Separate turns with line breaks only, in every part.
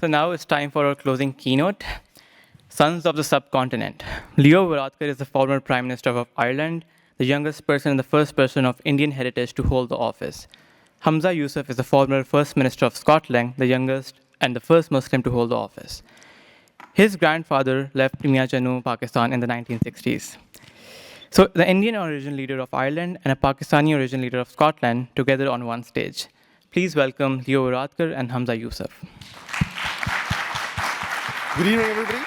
So now it's time for our closing keynote. Sons of the Subcontinent. Leo Varadkar is the former Prime Minister of Ireland, the youngest person and the first person of Indian heritage to hold the office. Humza Yousaf is the former First Minister of Scotland, the youngest and the first Muslim to hold the office. His grandfather left Mianjanu, Pakistan in the 1960s. So the Indian origin leader of Ireland and a Pakistani origin leader of Scotland together on one stage. Please welcome Leo Varadkar and Humza Yousaf.
Good evening, everybody.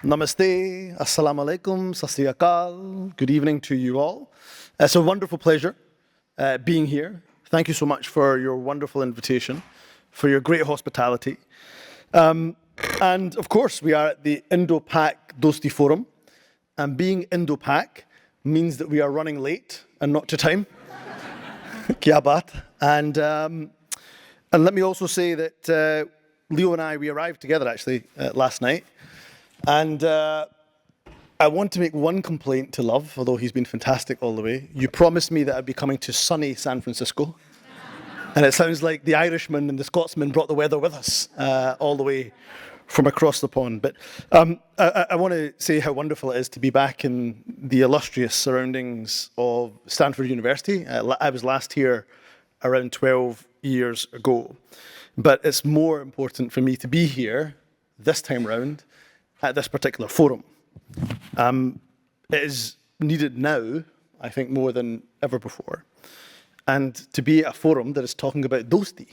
Namaste, Assalamu alaikum, Sat Sri Akal. Good evening to you all. It's a wonderful pleasure being here. Thank you so much for your wonderful invitation, for your great hospitality. And of course, we are at the Indo-Pak Dosti Forum. And being Indo-Pak means that we are running late and not to time. Kya baat. And let me also say that Leo and I, we arrived together actually last night. And I want to make one complaint to Love, although he's been fantastic all the way. You promised me that I'd be coming to sunny San Francisco. And it sounds like the Irishman and the Scotsman brought the weather with us all the way from across the pond. But I want to say how wonderful it is to be back in the illustrious surroundings of Stanford University. I was last here around 12 years ago. But it's more important for me to be here this time round at this particular forum. It is needed now, I think, more than ever before. And to be at a forum that is talking about dosti,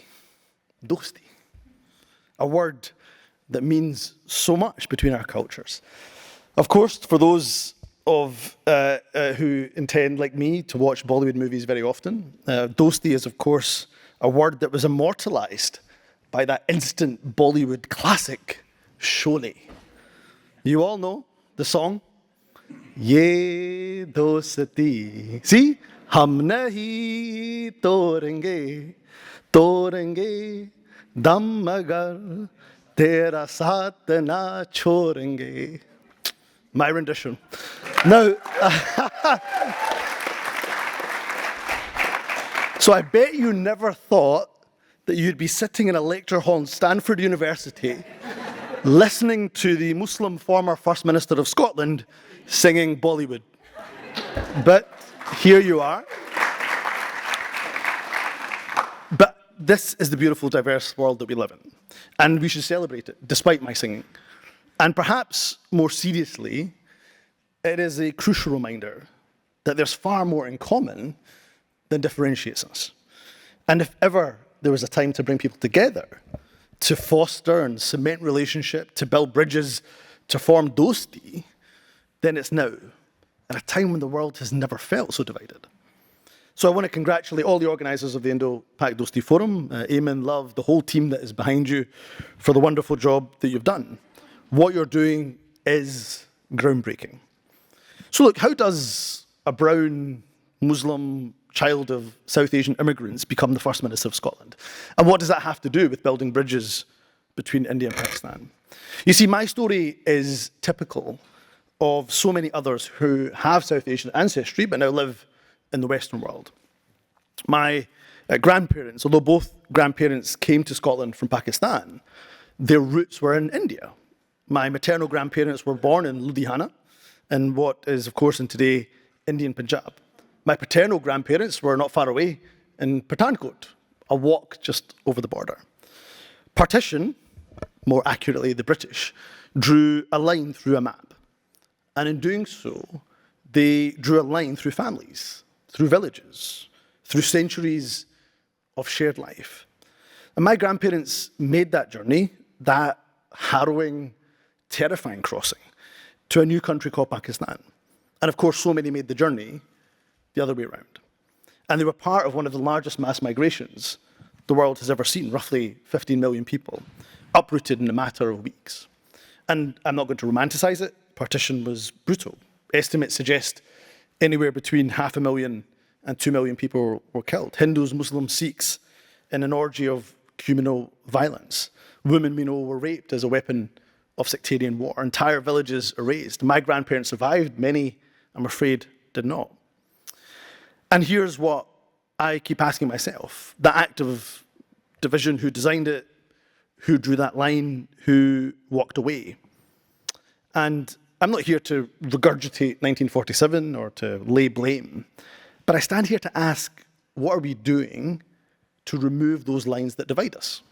a word that means so much between our cultures. Of course, for those of who intend, like me, to watch Bollywood movies very often, dosti is, of course, a word that was immortalized by that instant Bollywood classic, Sholay. You all know the song? Ye dosti. See? Hum nahi torenge, torenge, dam agar tera saath na chorenge. My rendition. Now, so I bet you never thought that you'd be sitting in a lecture hall in Stanford University listening to the Muslim former First Minister of Scotland singing Bollywood. But here you are. But this is the beautiful, diverse world that we live in. And we should celebrate it, despite my singing. And perhaps more seriously, it is a crucial reminder that there's far more in common than differentiates us. And if ever there was a time to bring people together, to foster and cement relationship, to build bridges, to form dosti, then it's now, at a time when the world has never felt so divided. So I want to congratulate all the organisers of the Indo-Pak Dosti Forum, Eamon, Love, the whole team that is behind you, for the wonderful job that you've done. What you're doing is groundbreaking. So look, how does a brown Muslim child of South Asian immigrants become the First Minister of Scotland? And what does that have to do with building bridges between India and Pakistan? You see, my story is typical of so many others who have South Asian ancestry but now live in the Western world. My grandparents, although both grandparents came to Scotland from Pakistan, their roots were in India. My maternal grandparents were born in Ludhiana, in what is, of course, in today, Indian Punjab. My paternal grandparents were not far away in Pathankot, a walk just over the border. Partition, more accurately the British, drew a line through a map. And in doing so, they drew a line through families, through villages, through centuries of shared life. And my grandparents made that journey, that harrowing, terrifying crossing, to a new country called Pakistan. And of course, so many made the journey the other way around. And they were part of one of the largest mass migrations the world has ever seen, roughly 15 million people, uprooted in a matter of weeks. And I'm not going to romanticize it. Partition was brutal. Estimates suggest anywhere between 500,000 and 2 million people were killed. Hindus, Muslims, Sikhs, in an orgy of communal violence. Women, we know, were raped as a weapon of sectarian war. Entire villages erased. My grandparents survived. Many, I'm afraid, did not. And here's what I keep asking myself. The act of division, who designed it, who drew that line, who walked away. And I'm not here to regurgitate 1947 or to lay blame, but I stand here to ask, what are we doing to remove those lines that divide us?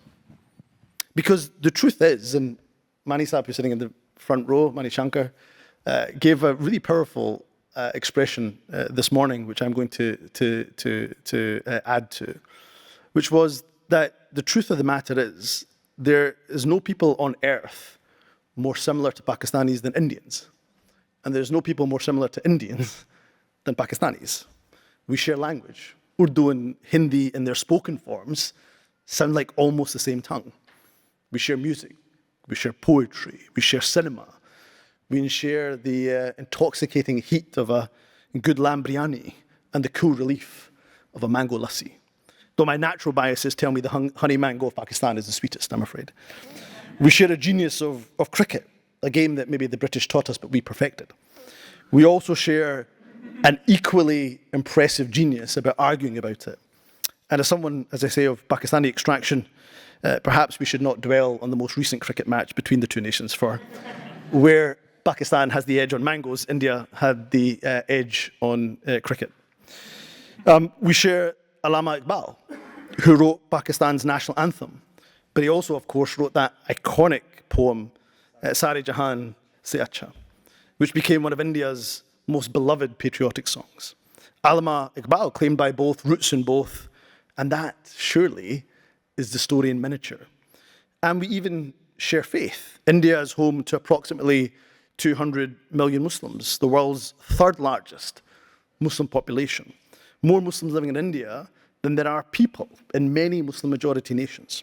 Because the truth is, and Mani Saab, who's sitting in the front row, Mani Shankar, gave a really powerful expression this morning, which I'm going to add to, which was that the truth of the matter is there is no people on earth more similar to Pakistanis than Indians. And there's no people more similar to Indians than Pakistanis. We share language. Urdu and Hindi in their spoken forms sound like almost the same tongue. We share music. We share poetry. We share cinema. We share the intoxicating heat of a good lamb biryani and the cool relief of a mango lassi. Though my natural biases tell me the honey mango of Pakistan is the sweetest, I'm afraid. We share a genius of cricket, a game that maybe the British taught us, but we perfected. We also share an equally impressive genius about arguing about it. And as someone, as I say, of Pakistani extraction, perhaps we should not dwell on the most recent cricket match between the two nations, for where Pakistan has the edge on mangoes, India had the edge on cricket. We share Allama Iqbal, who wrote Pakistan's national anthem, but he also, of course, wrote that iconic poem, Sare Jahan Se Acha, which became one of India's most beloved patriotic songs. Allama Iqbal claimed by both, roots in both, and that, surely, is the story in miniature. And we even share faith. India is home to approximately 200 million Muslims, the world's third largest Muslim population. More Muslims living in India than there are people in many Muslim-majority nations.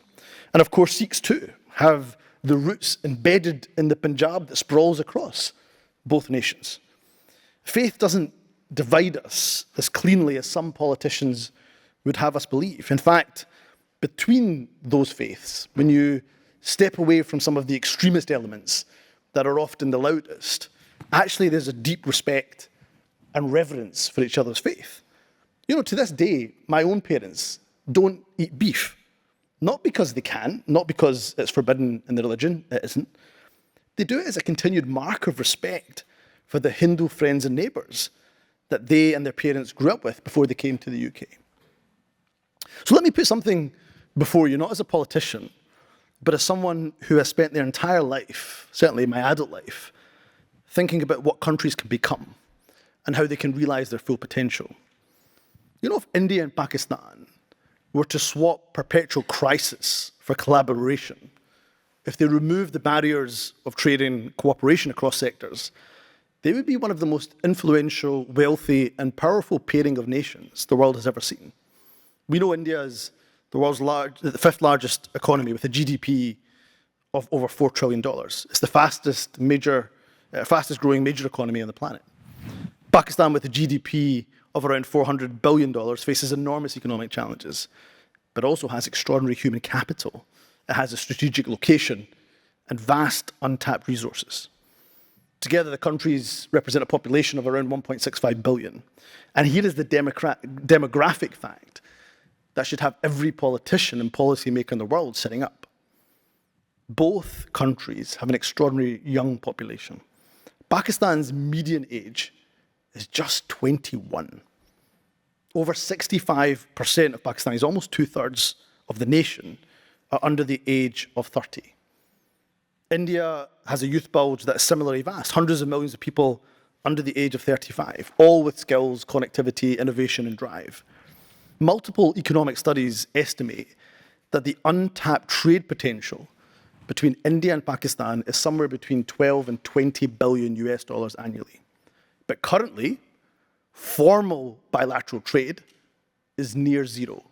And of course, Sikhs too have the roots embedded in the Punjab that sprawls across both nations. Faith doesn't divide us as cleanly as some politicians would have us believe. In fact, between those faiths, when you step away from some of the extremist elements that are often the loudest, actually there's a deep respect and reverence for each other's faith. You know, to this day, my own parents don't eat beef. Not because they can, not because it's forbidden in the religion, it isn't. They do it as a continued mark of respect for the Hindu friends and neighbours that they and their parents grew up with before they came to the UK. So let me put something before you, not as a politician, but as someone who has spent their entire life, certainly my adult life, thinking about what countries can become and how they can realise their full potential. You know, if India and Pakistan were to swap perpetual crisis for collaboration, if they removed the barriers of trade and cooperation across sectors, they would be one of the most influential, wealthy, and powerful pairing of nations the world has ever seen. We know India is the fifth largest economy with a GDP of over $4 trillion. It's the fastest growing major economy on the planet. Pakistan, with a GDP of around $400 billion, faces enormous economic challenges, but also has extraordinary human capital. It has a strategic location and vast untapped resources. Together, the countries represent a population of around 1.65 billion. And here is the demographic fact that should have every politician and policymaker in the world sitting up. Both countries have an extraordinary young population. Pakistan's median age is just 21. Over 65% of Pakistanis, almost 2/3 of the nation, are under the age of 30. India has a youth bulge that is similarly vast, hundreds of millions of people under the age of 35, all with skills, connectivity, innovation, and drive. Multiple economic studies estimate that the untapped trade potential between India and Pakistan is somewhere between 12 and 20 billion US dollars annually. But currently, formal bilateral trade is near zero.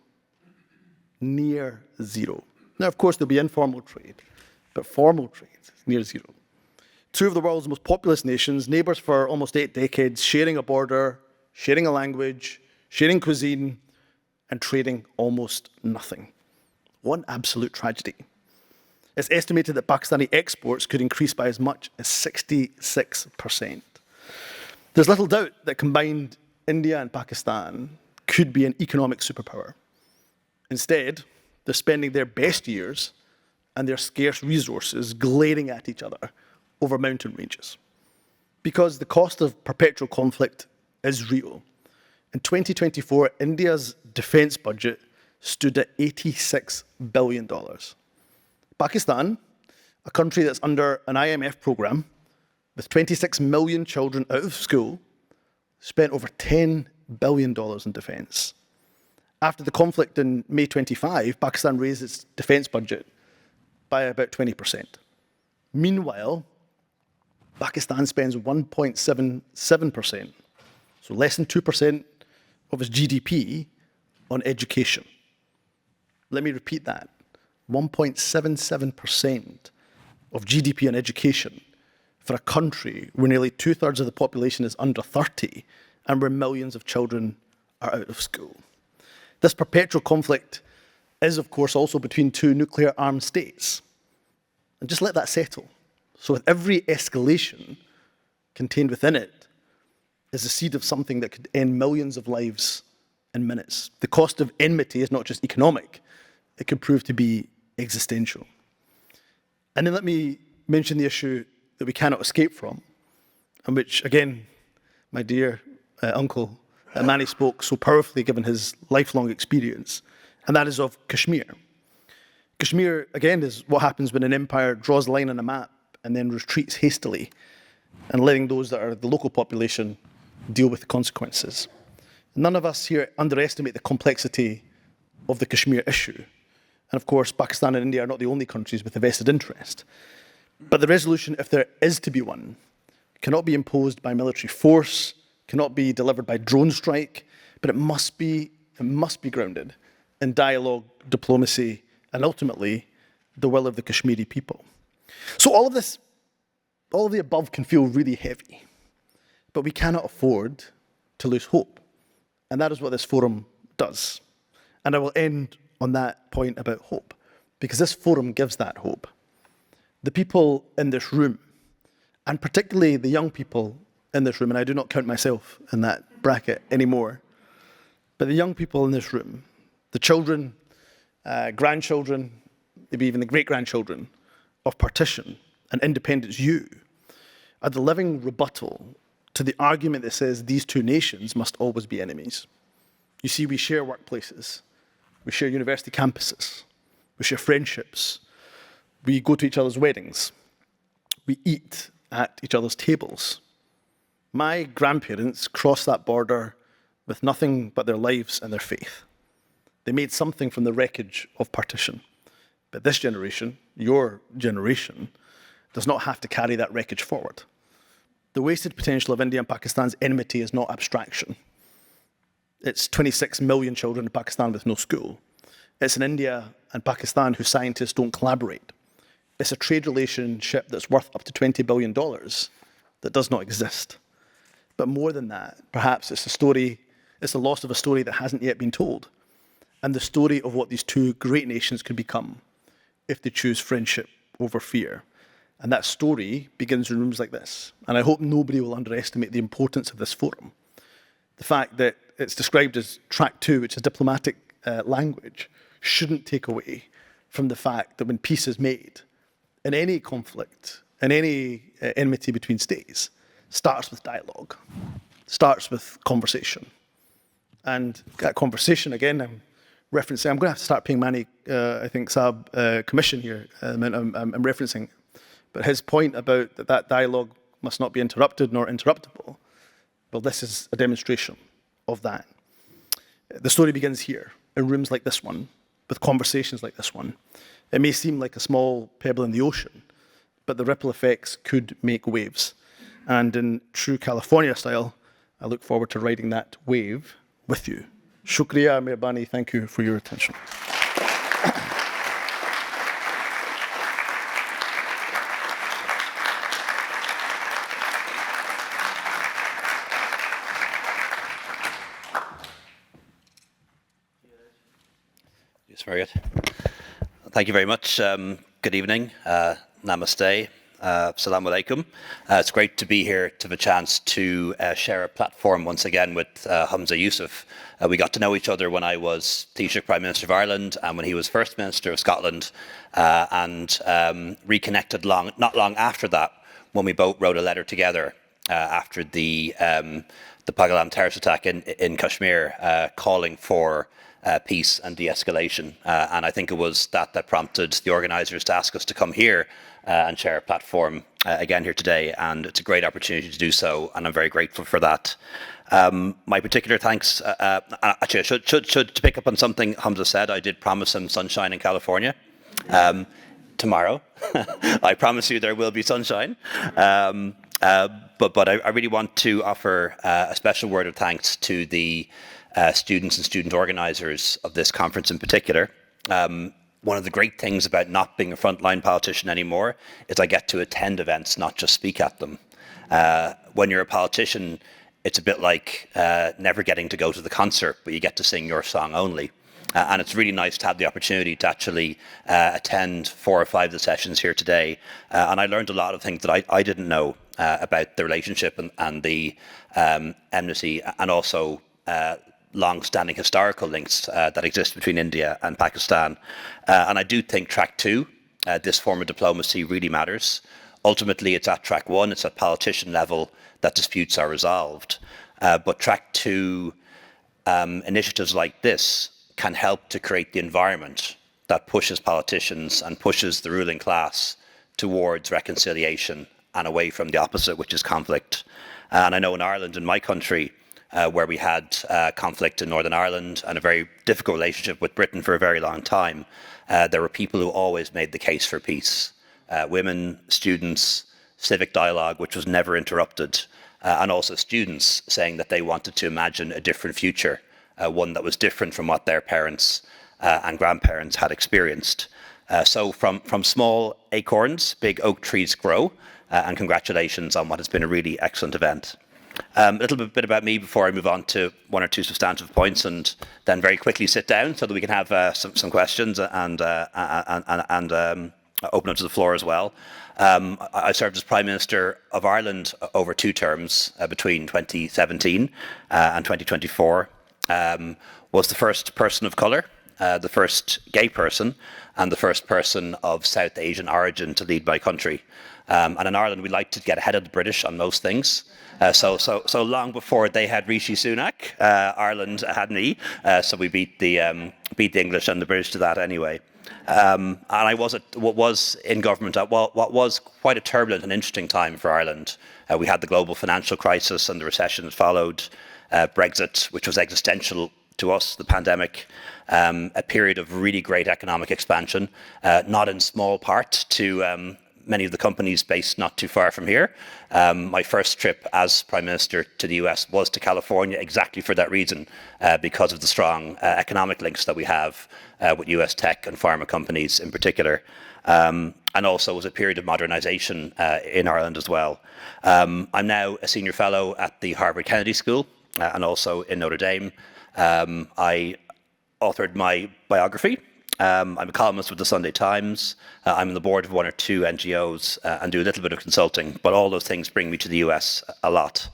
Near zero. Now, of course, there'll be informal trade, but formal trade is near zero. Two of the world's most populous nations, neighbours for almost 8 decades, sharing a border, sharing a language, sharing cuisine, and trading almost nothing. One absolute tragedy. It's estimated that Pakistani exports could increase by as much as 66%. There's little doubt that combined India and Pakistan could be an economic superpower. Instead, they're spending their best years and their scarce resources glaring at each other over mountain ranges. Because the cost of perpetual conflict is real. In 2024, India's defense budget stood at $86 billion. Pakistan, a country that's under an IMF program with 26 million children out of school, spent over $10 billion in defense. After the conflict in May 25, Pakistan raised its defense budget by about 20%. Meanwhile, Pakistan spends 1.77%, so less than 2% of its GDP, on education. Let me repeat that. 1.77% of GDP on education for a country where nearly 2/3 of the population is under 30 and where millions of children are out of school. This perpetual conflict is, of course, also between two nuclear-armed states. And just let that settle. So with every escalation contained within it is the seed of something that could end millions of lives in minutes. The cost of enmity is not just economic, it could prove to be existential. And then let me mention the issue that we cannot escape from, and which, again, my dear uncle Manny spoke so powerfully given his lifelong experience, and that is of Kashmir. Kashmir, again, is what happens when an empire draws a line on a map and then retreats hastily, and letting those that are the local population deal with the consequences. None of us here underestimate the complexity of the Kashmir issue. And of course, Pakistan and India are not the only countries with a vested interest. But the resolution, if there is to be one, cannot be imposed by military force, cannot be delivered by drone strike, but it must be grounded in dialogue, diplomacy, and ultimately the will of the Kashmiri people. So all of the above can feel really heavy, but we cannot afford to lose hope. And that is what this forum does. And I will end on that point about hope, because this forum gives that hope. The people in this room, and particularly the young people in this room, and I do not count myself in that bracket anymore, but the young people in this room, the children, grandchildren, maybe even the great-grandchildren of partition and independence, you are the living rebuttal to the argument that says these two nations must always be enemies. You see, we share workplaces, we share university campuses, we share friendships, we go to each other's weddings, we eat at each other's tables. My grandparents crossed that border with nothing but their lives and their faith. They made something from the wreckage of partition. But this generation, your generation, does not have to carry that wreckage forward. The wasted potential of India and Pakistan's enmity is not abstraction. It's 26 million children in Pakistan with no school. It's in India and Pakistan whose scientists don't collaborate. It's a trade relationship that's worth up to $20 billion that does not exist. But more than that, perhaps it's the loss of a story that hasn't yet been told, and the story of what these two great nations could become if they choose friendship over fear. And that story begins in rooms like this. And I hope nobody will underestimate the importance of this forum. The fact that it's described as track 2, which is diplomatic language, shouldn't take away from the fact that when peace is made, in any conflict, in any enmity between states, starts with dialogue, starts with conversation. And that conversation, again, I'm going to have to start paying Manny, I think, Saab commission here, I'm referencing. But his point about that dialogue must not be interrupted nor interruptible, well, this is a demonstration of that. The story begins here, in rooms like this one, with conversations like this one. It may seem like a small pebble in the ocean, but the ripple effects could make waves. And in true California style, I look forward to riding that wave with you. Shukriya, Mehrbani, thank you for your attention.
Yes, very good. Thank you very much. Good evening. Namaste. Assalamu alaikum. It's great to be here to have a chance to share a platform once again with Humza Yousaf. We got to know each other when I was Taoiseach Prime Minister of Ireland and when he was First Minister of Scotland, and reconnected not long after that when we both wrote a letter together after the Pahalgam terrorist attack in Kashmir, calling for peace and de-escalation. And I think it was that prompted the organisers to ask us to come here and share a platform again here today. And it's a great opportunity to do so, and I'm very grateful for that. My particular thanks, actually, I should to pick up on something Humza said. I did promise him sunshine in California. Tomorrow, I promise you there will be sunshine. But I really want to offer a special word of thanks to the students and student organisers of this conference in particular. One of the great things about not being a frontline politician anymore is I get to attend events, not just speak at them. When you're a politician, it's a bit like never getting to go to the concert, but you get to sing your song only. And it's really nice to have the opportunity to actually attend 4 or 5 of the sessions here today. And I learned a lot of things that I didn't know about the relationship and the enmity, and also long-standing historical links that exist between India and Pakistan. And I do think track 2, this form of diplomacy, really matters. Ultimately, it's at track 1, it's at politician level that disputes are resolved. But track 2 initiatives like this can help to create the environment that pushes politicians and pushes the ruling class towards reconciliation and away from the opposite, which is conflict. And I know in Ireland, in my country, where we had conflict in Northern Ireland and a very difficult relationship with Britain for a very long time, there were people who always made the case for peace. Women, students, civic dialogue, which was never interrupted, and also students saying that they wanted to imagine a different future, one that was different from what their parents and grandparents had experienced. So from small acorns, big oak trees grow, and congratulations on what has been a really excellent event. A little bit about me before I move on to 1 or 2 substantive points, and then very quickly sit down so that we can have some questions and open up to the floor as well. I served as Prime Minister of Ireland over 2 terms between 2017 and 2024. Was the first person of colour, the first gay person, and the first person of South Asian origin to lead my country. And in Ireland, we like to get ahead of the British on most things. So long before they had Rishi Sunak, Ireland had me. So we beat the English and the British to that anyway. And I was in government at what was quite a turbulent and interesting time for Ireland. We had the global financial crisis and the recession that followed, Brexit, which was existential to us, the pandemic, a period of really great economic expansion, not in small part to many of the companies based not too far from here. My first trip as Prime Minister to the US was to California exactly for that reason, because of the strong economic links that we have with US tech and pharma companies in particular. And also was a period of modernisation in Ireland as well. I'm now a senior fellow at the Harvard Kennedy School and also in Notre Dame. I authored my biography. I'm a columnist with the Sunday Times. I'm on the board of 1 or 2 NGOs and do a little bit of consulting, but all those things bring me to the US a lot.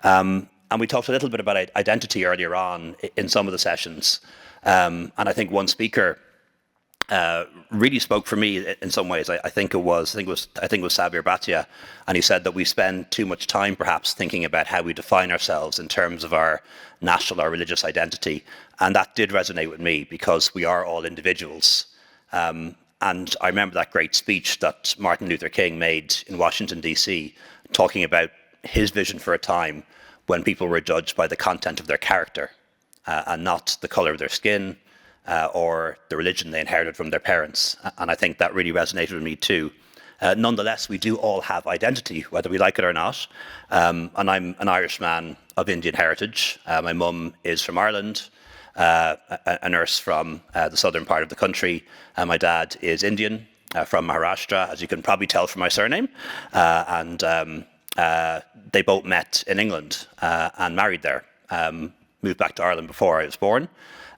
And we talked a little bit about identity earlier on in some of the sessions. And I think one speaker really spoke for me in some ways. I think it was Sabir Bhatia, and he said that we spend too much time perhaps thinking about how we define ourselves in terms of our national or religious identity, and that did resonate with me because we are all individuals. And I remember that great speech that Martin Luther King made in Washington DC, talking about his vision for a time when people were judged by the content of their character and not the color of their skin. Or the religion they inherited from their parents. And I think that really resonated with me too. Nonetheless, we do all have identity, whether we like it or not. And I'm an Irishman of Indian heritage. My mum is from Ireland, a nurse from the southern part of the country. My dad is Indian, from Maharashtra, as you can probably tell from my surname. And they both met in England and married there. Moved back to Ireland before I was born.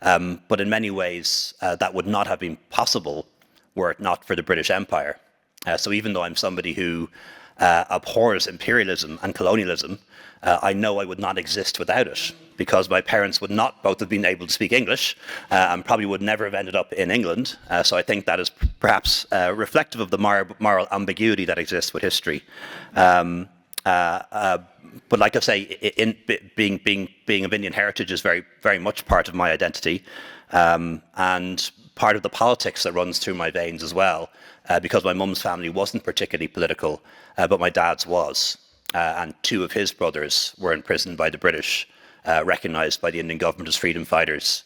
But in many ways, that would not have been possible were it not for the British Empire. So even though I'm somebody who abhors imperialism and colonialism, I know I would not exist without it, because my parents would not both have been able to speak English and probably would never have ended up in England. So I think that is perhaps reflective of the moral ambiguity that exists with history. But like I say, being of Indian heritage is very much part of my identity, and part of the politics that runs through my veins as well, because my mum's family wasn't particularly political, but my dad's was, and two of his brothers were imprisoned by the British, recognised by the Indian government as freedom fighters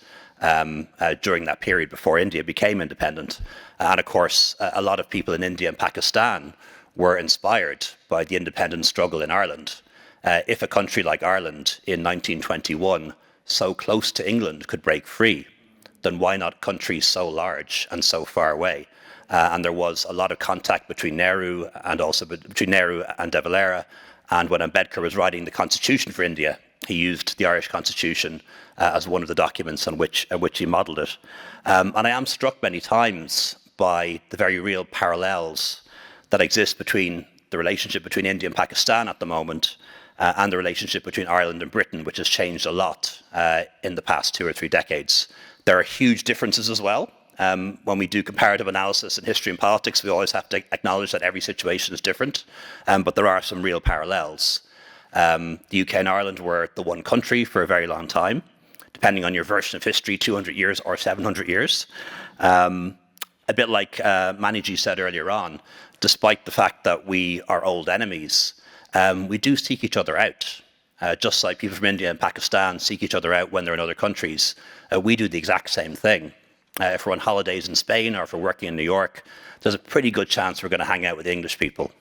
during that period before India became independent. And of course, a lot of people in India and Pakistan were inspired by the independence struggle in Ireland. If a country like Ireland in 1921, so close to England, could break free, then why not countries so large and so far away? And there was a lot of contact between Nehru and De Valera. And when Ambedkar was writing the constitution for India, he used the Irish constitution as one of the documents on which he modelled it. And I am struck many times by the very real parallels that exist between the relationship between India and Pakistan at the moment and the relationship between Ireland and Britain, which has changed a lot in the past 2 or 3 decades. There are huge differences as well. When we do comparative analysis in history and politics, we always have to acknowledge that every situation is different, but there are some real parallels. The UK and Ireland were the one country for a very long time, depending on your version of history, 200 years or 700 years. A bit like Maniji said earlier on, despite the fact that we are old enemies, we do seek each other out. Just like people from India and Pakistan seek each other out when they're in other countries, we do the exact same thing. If we're on holidays in Spain or if we're working in New York, there's a pretty good chance we're going to hang out with English people,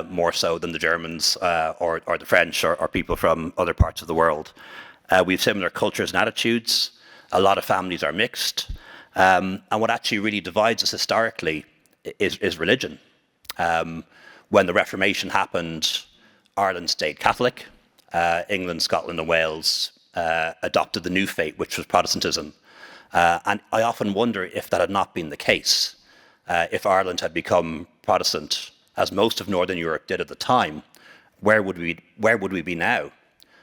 more so than the Germans or the French or people from other parts of the world. We have similar cultures and attitudes. A lot of families are mixed. And what actually really divides us historically is religion. When the Reformation happened, Ireland stayed Catholic. England, Scotland and Wales adopted the new faith, which was Protestantism. And I often wonder if that had not been the case, if Ireland had become Protestant, as most of Northern Europe did at the time, where would we be now?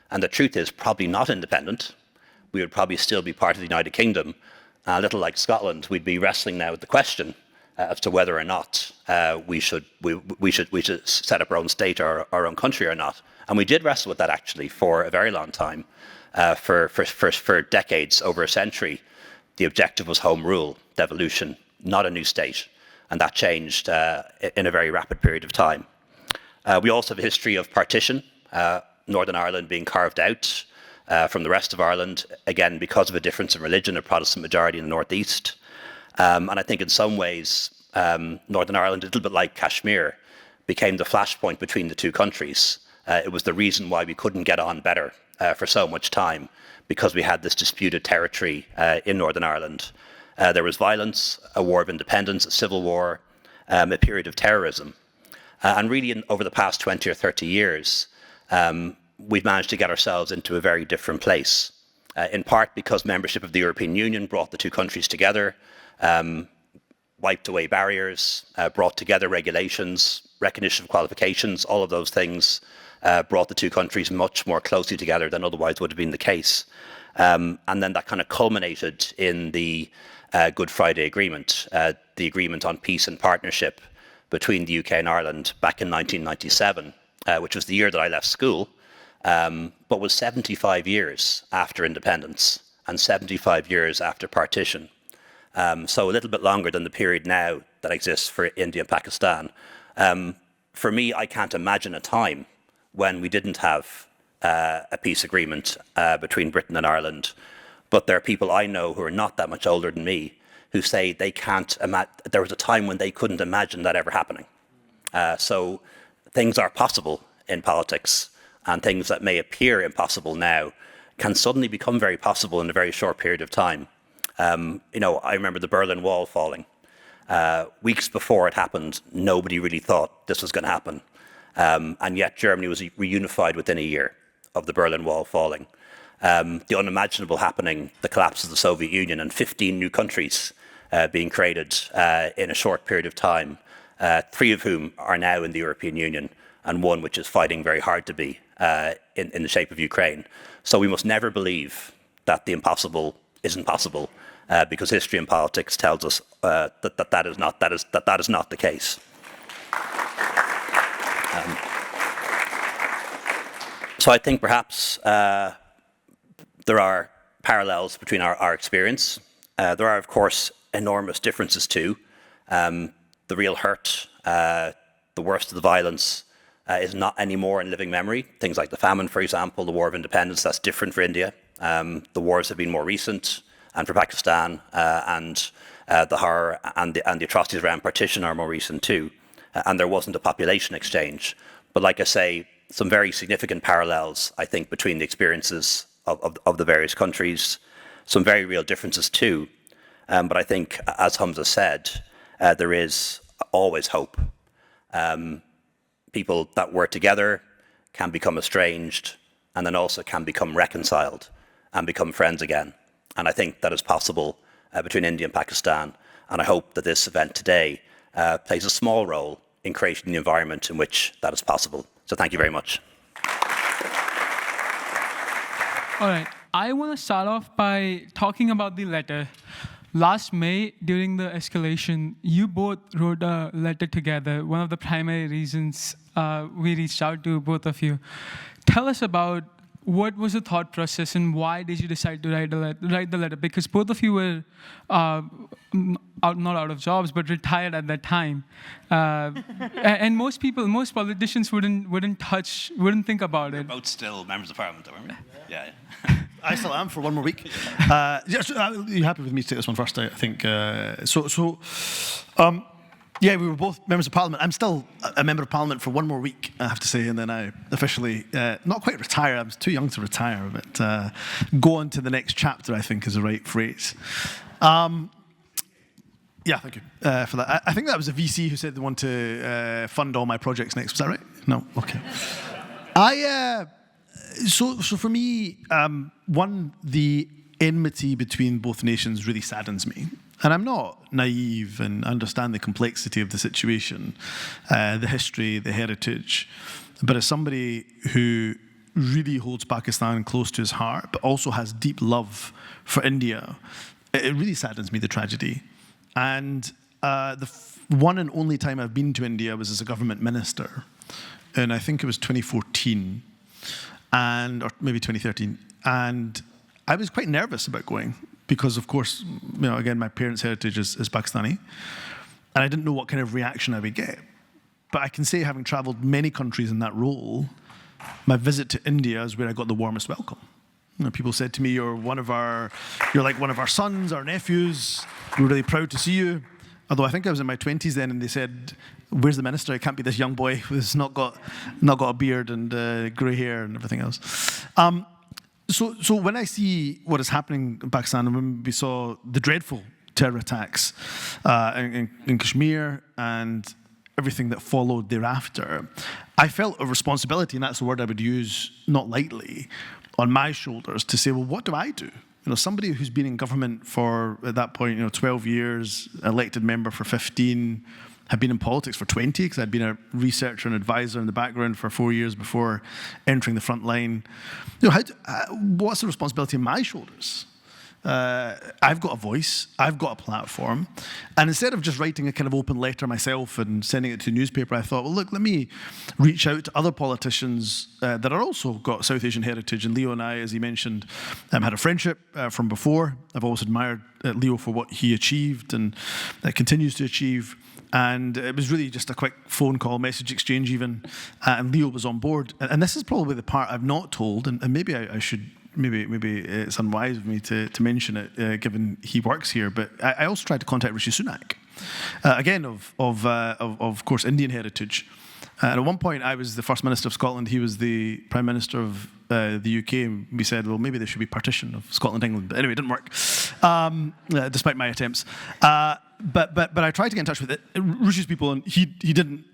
And the truth is, probably not independent. We would probably still be part of the United Kingdom. A little like Scotland, we'd be wrestling now with the question as to whether or not we should set up our own state or our own country or not. And we did wrestle with that actually for a very long time, for decades, over a century. The objective was home rule, devolution, not a new state. And that changed in a very rapid period of time. We also have a history of partition, Northern Ireland being carved out from the rest of Ireland, again, because of a difference in religion, a Protestant majority in the northeast. And I think in some ways, Northern Ireland, a little bit like Kashmir, became the flashpoint between the two countries. It was the reason why we couldn't get on better for so much time, because we had this disputed territory in Northern Ireland. There was violence, a war of independence, a civil war, a period of terrorism. And really, over the past 20 or 30 years, we've managed to get ourselves into a very different place, in part because membership of the European Union brought the two countries together, wiped away barriers, brought together regulations, recognition of qualifications, all of those things brought the two countries much more closely together than otherwise would have been the case. And then that kind of culminated in the Good Friday Agreement, the agreement on peace and partnership between the UK and Ireland back in 1997, which was the year that I left school, but was 75 years after independence and 75 years after partition. So a little bit longer than the period now that exists for India and Pakistan. For me, I can't imagine a time when we didn't have a peace agreement between Britain and Ireland. But there are people I know who are not that much older than me who say they can't imagine. There was a time when they couldn't imagine that ever happening. So things are possible in politics, and things that may appear impossible now can suddenly become very possible in a very short period of time. I remember the Berlin Wall falling. Weeks before it happened, nobody really thought this was going to happen. And yet Germany was reunified within a year of the Berlin Wall falling. The unimaginable happening, the collapse of the Soviet Union, and 15 new countries being created in a short period of time, 3 of whom are now in the European Union, and 1 which is fighting very hard to be in the shape of Ukraine. So we must never believe that the impossible isn't possible, because history and politics tells us that is not the case. So I think perhaps there are parallels between our experience. There are, of course, enormous differences too. The real hurt, the worst of the violence, is not anymore in living memory. Things like the famine, for example, the War of Independence, that's different for India. The wars have been more recent, and for Pakistan, and the horror and the atrocities around partition are more recent too. And there wasn't a population exchange. But like I say, some very significant parallels, I think, between the experiences of the various countries, some very real differences too. But I think, as Humza said, there is always hope. People that work together can become estranged, and then also can become reconciled and become friends again. And I think that is possible between India and Pakistan. And I hope that this event today plays a small role in creating the environment in which that is possible. So thank you very much.
All right. I want to start off by talking about the letter. Last May, during the escalation, you both wrote a letter together. One of the primary reasons we reached out to both of you. Tell us about what was the thought process and why did you decide to write the letter? Because both of you were not out of jobs, but retired at that time. And most politicians wouldn't think about it.
We're both still members of parliament, though, aren't we? Yeah.
I still am for one more week. You're happy with me to take this one first, I think. Yeah, we were both members of parliament. I'm still a member of parliament for one more week, I have to say, and then I officially, not quite retire, I was too young to retire, but go on to the next chapter, I think is the right phrase. Yeah, thank you for that. I think that was a VC who said they want to fund all my projects next. Was that right? No? Okay. So for me, the enmity between both nations really saddens me. And I'm not naive and understand the complexity of the situation, the history, the heritage. But as somebody who really holds Pakistan close to his heart, but also has deep love for India, it really saddens me, the tragedy. And the one and only time I've been to India was as a government minister. And I think it was 2014, or maybe 2013. And I was quite nervous about going. Because, of course, again, my parents' heritage is Pakistani. And I didn't know what kind of reaction I would get. But I can say, having traveled many countries in that role, my visit to India is where I got the warmest welcome. People said to me, you're like one of our sons, our nephews. We're really proud to see you. Although I think I was in my 20s then, and they said, where's the minister? It can't be this young boy who's not got a beard and grey hair and everything else. So when I see what is happening in Pakistan, and when we saw the dreadful terror attacks in Kashmir and everything that followed thereafter, I felt a responsibility, and that's the word I would use, not lightly, on my shoulders to say, well, what do I do? Somebody who's been in government for, at that point, 12 years, elected member for 15, had been in politics for 20, because I'd been a researcher and advisor in the background for 4 years before entering the front line. What's the responsibility on my shoulders? I've got a voice, I've got a platform, and instead of just writing a kind of open letter myself and sending it to a newspaper, I thought, well, look, let me reach out to other politicians that are also got South Asian heritage. And Leo and I, as he mentioned, had a friendship from before. I've always admired Leo for what he achieved and continues to achieve. And it was really just a quick phone call, message exchange even, and Leo was on board. And this is probably the part I've not told, and maybe I should, maybe it's unwise of me to mention it, given he works here, but I also tried to contact Rishi Sunak, again, of course, Indian heritage. And at one point, I was the First Minister of Scotland, he was the Prime Minister of the UK, and we said, well, maybe there should be partition of Scotland, England. But anyway, it didn't work, despite my attempts. But I tried to get in touch with Rishi's people, and he didn't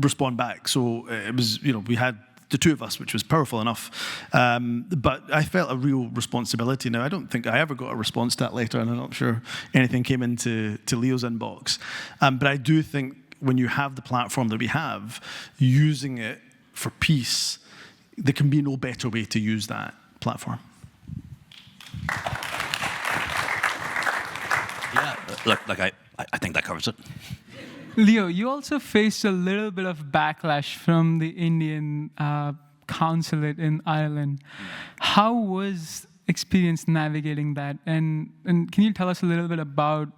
respond back. So it was, we had the two of us, which was powerful enough. But I felt a real responsibility. Now, I don't think I ever got a response to that letter, and I'm not sure anything came into Leo's inbox. But I do think when you have the platform that we have, using it for peace, there can be no better way to use that platform.
Yeah, look, I think that covers it.
Leo, you also faced a little bit of backlash from the Indian consulate in Ireland. How was experience navigating that? And can you tell us a little bit about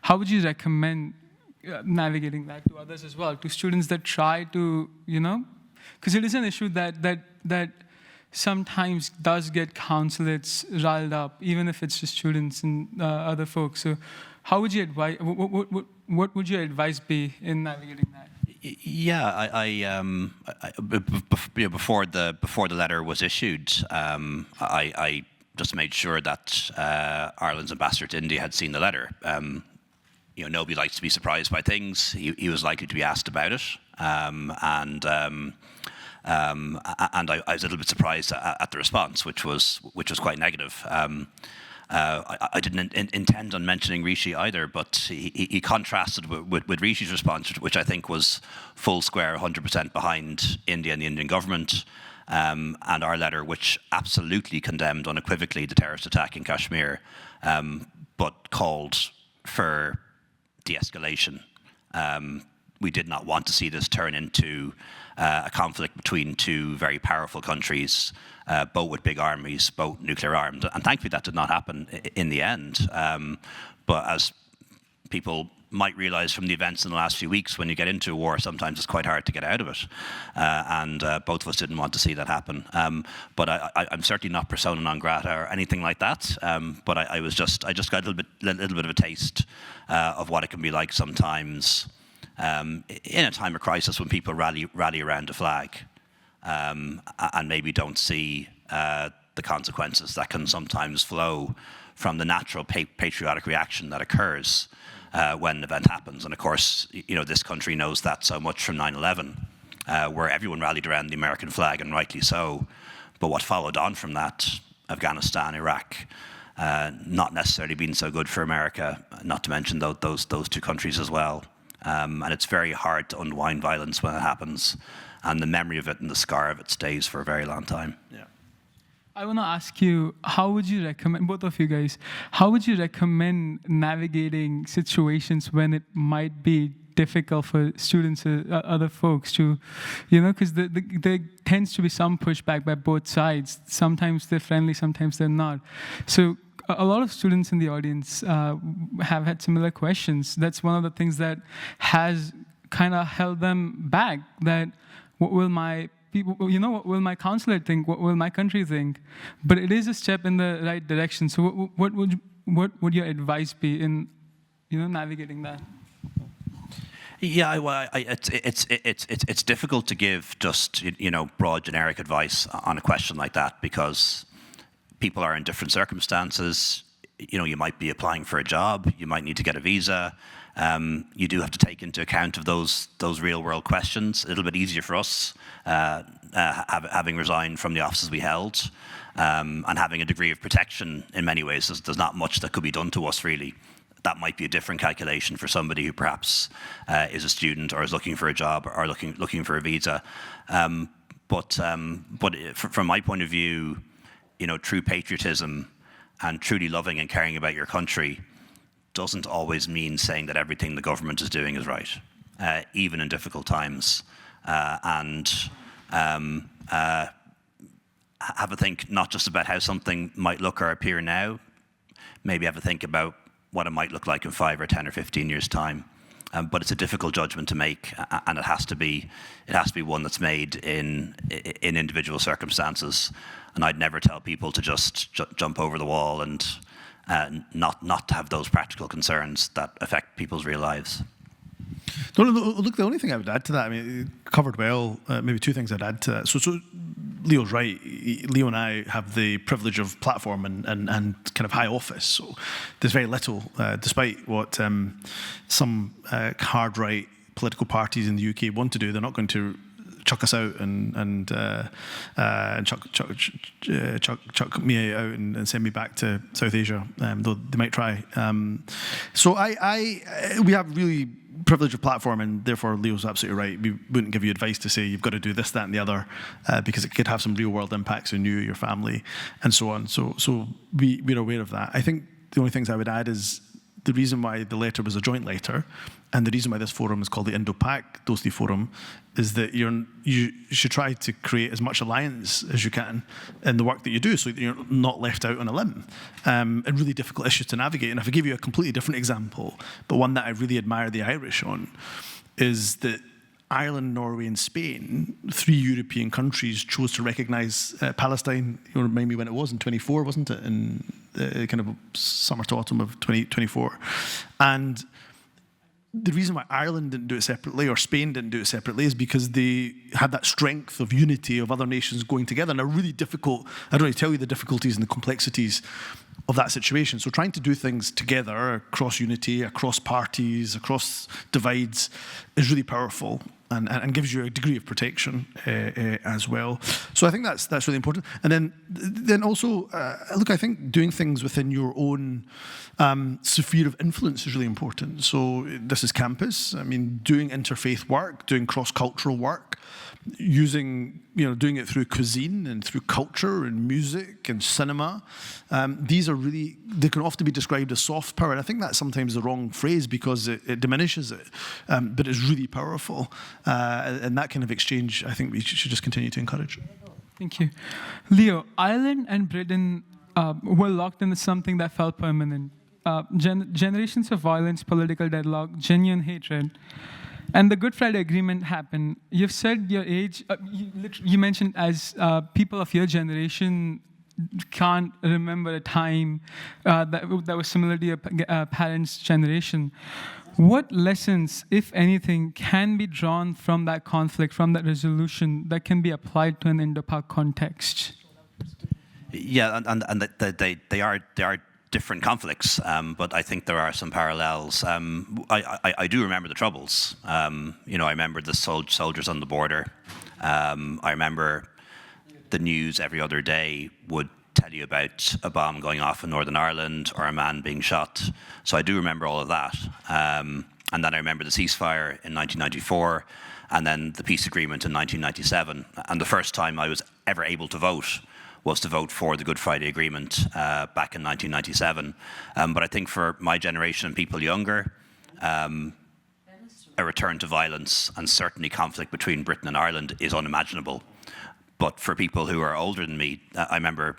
how would you recommend navigating that to others as well, to students that try to, because it is an issue that sometimes does get consulates riled up, even if it's just students and other folks. So how would you advise, what would your advice be in navigating that?
Yeah, before the letter was issued, I just made sure that Ireland's ambassador to India had seen the letter. Nobody likes to be surprised by things. He was likely to be asked about it, and I was a little bit surprised at the response, which was quite negative. I didn't intend on mentioning Rishi either, but he contrasted with Rishi's response, which I think was full square, 100% behind India and the Indian government, and our letter, which absolutely condemned unequivocally the terrorist attack in Kashmir, but called for de-escalation. We did not want to see this turn into a conflict between two very powerful countries, both with big armies, both nuclear armed. And thankfully that did not happen in the end. But as people might realize from the events in the last few weeks, when you get into a war, sometimes it's quite hard to get out of it. And both of us didn't want to see that happen. But I'm certainly not persona non grata or anything like that. But I just got a little bit of a taste of what it can be like sometimes in a time of crisis when people rally around a flag and maybe don't see the consequences that can sometimes flow from the natural patriotic reaction that occurs when an event happens. And of course, this country knows that so much from 9/11, where everyone rallied around the American flag, and rightly so. But what followed on from that, Afghanistan, Iraq, not necessarily been so good for America, not to mention those two countries as well. And it's very hard to unwind violence when it happens. And the memory of it and the scar of it stays for a very long time.
Yeah.
I want to ask you, how would you recommend, both of you guys, how would you recommend navigating situations when it might be difficult for students, other folks to, because there tends to be some pushback by both sides. Sometimes they're friendly, sometimes they're not. So a lot of students in the audience have had similar questions. That's one of the things that has kind of held them back, that what will my people, what will my consulate think? What will my country think? But it is a step in the right direction. So what would your advice be in, navigating that?
Yeah, well, it's difficult to give just broad generic advice on a question like that, because people are in different circumstances. You might be applying for a job. You might need to get a visa. You do have to take into account of those real world questions. A little bit easier for us, having resigned from the offices we held, and having a degree of protection in many ways. There's not much that could be done to us, really. That might be a different calculation for somebody who perhaps is a student or is looking for a job or looking for a visa. But from my point of view, true patriotism and truly loving and caring about your country doesn't always mean saying that everything the government is doing is right, even in difficult times. And have a think not just about how something might look or appear now, maybe have a think about what it might look like in 5 or 10 or 15 years' time. But it's a difficult judgment to make, and it has to be one that's made in individual circumstances. And I'd never tell people to just jump over the wall and not to have those practical concerns that affect people's real lives.
No, look, the only thing I would add to that, it covered well, maybe two things I'd add to that. So Leo's right. Leo and I have the privilege of platform and kind of high office. So there's very little, despite what some hard right political parties in the UK want to do. They're not going to chuck us out and chuck me out and send me back to South Asia, though they might try. So we have really privilege of platform, and therefore Leo's absolutely right. We wouldn't give you advice to say you've got to do this, that, and the other, because it could have some real-world impacts on you, your family, and so on. So we're aware of that. I think the only things I would add is the reason why the letter was a joint letter, and the reason why this forum is called the Indo-Pak Dosti Forum, is that you should try to create as much alliance as you can in the work that you do, so that you're not left out on a limb. And really difficult issues to navigate. And if I give you a completely different example, but one that I really admire the Irish on, is that Ireland, Norway, and Spain, 3 European countries, chose to recognise Palestine. You remind me when it was, in 24, wasn't it? In kind of summer to autumn of 2024. And the reason why Ireland didn't do it separately, or Spain didn't do it separately, is because they had that strength of unity of other nations going together. And a really difficult, I don't need to tell you the difficulties and the complexities of that situation. So trying to do things together, across unity, across parties, across divides, is really powerful and gives you a degree of protection as well. So I think that's really important. And then also, look, I think doing things within your own sphere of influence is really important. So this is campus. I mean, doing interfaith work, doing cross-cultural work, doing it through cuisine and through culture and music and cinema. These are really, they can often be described as soft power. And I think that's sometimes the wrong phrase because it diminishes it. But it's really powerful. And that kind of exchange, I think we should just continue to encourage.
Thank you. Leo, Ireland and Britain were locked into something that felt permanent. Generations of violence, political deadlock, genuine hatred. And the Good Friday Agreement happened. You've said your age, you mentioned as people of your generation can't remember a time that was similar to your parents' generation. What lessons, if anything, can be drawn from that conflict, from that resolution, that can be applied to an Indo-Pak context?
Yeah, and they are different conflicts, but I think there are some parallels. I do remember the Troubles. I remember the soldiers on the border. I remember the news every other day would tell you about a bomb going off in Northern Ireland or a man being shot. So I do remember all of that. And then I remember the ceasefire in 1994, and then the peace agreement in 1997. And the first time I was ever able to vote was to vote for the Good Friday Agreement back in 1997. But I think for my generation and people younger, a return to violence and certainly conflict between Britain and Ireland is unimaginable. But for people who are older than me, I remember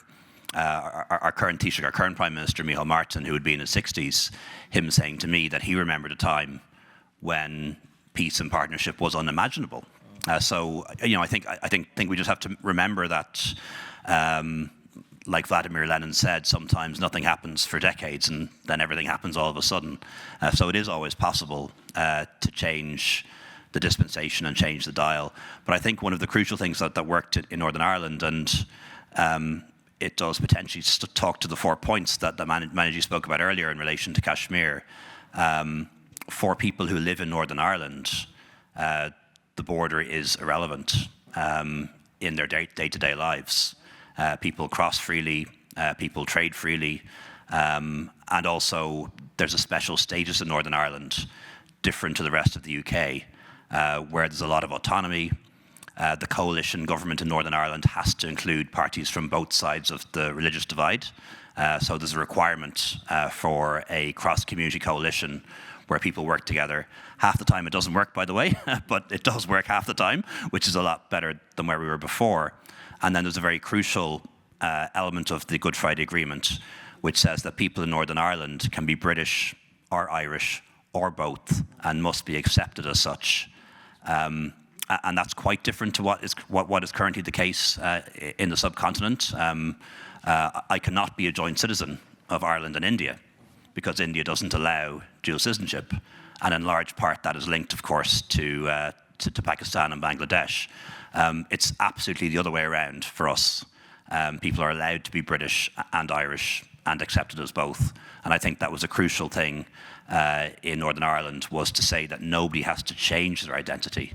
our current Taoiseach, our current Prime Minister, Micheál Martin, who would be in his 60s, him saying to me that he remembered a time when peace and partnership was unimaginable. So I think we just have to remember that, like Vladimir Lenin said, sometimes nothing happens for decades and then everything happens all of a sudden. So it is always possible to change the dispensation and change the dial. But I think one of the crucial things that worked in Northern Ireland, and it does potentially talk to the 4 points that the manager spoke about earlier in relation to Kashmir. For people who live in Northern Ireland, the border is irrelevant in their day-to-day lives. People cross freely, people trade freely, and also there's a special status in Northern Ireland, different to the rest of the UK, where there's a lot of autonomy. The coalition government in Northern Ireland has to include parties from both sides of the religious divide. So there's a requirement for a cross-community coalition where people work together. Half the time it doesn't work, by the way, but it does work half the time, which is a lot better than where we were before. And then there's a very crucial element of the Good Friday Agreement, which says that people in Northern Ireland can be British or Irish or both and must be accepted as such. And that's quite different to what is currently the case in the subcontinent. I cannot be a joint citizen of Ireland and India because India doesn't allow dual citizenship. And in large part, that is linked, of course, to Pakistan and Bangladesh. It's absolutely the other way around for us. People are allowed to be British and Irish and accepted as both. And I think that was a crucial thing in Northern Ireland, was to say that nobody has to change their identity.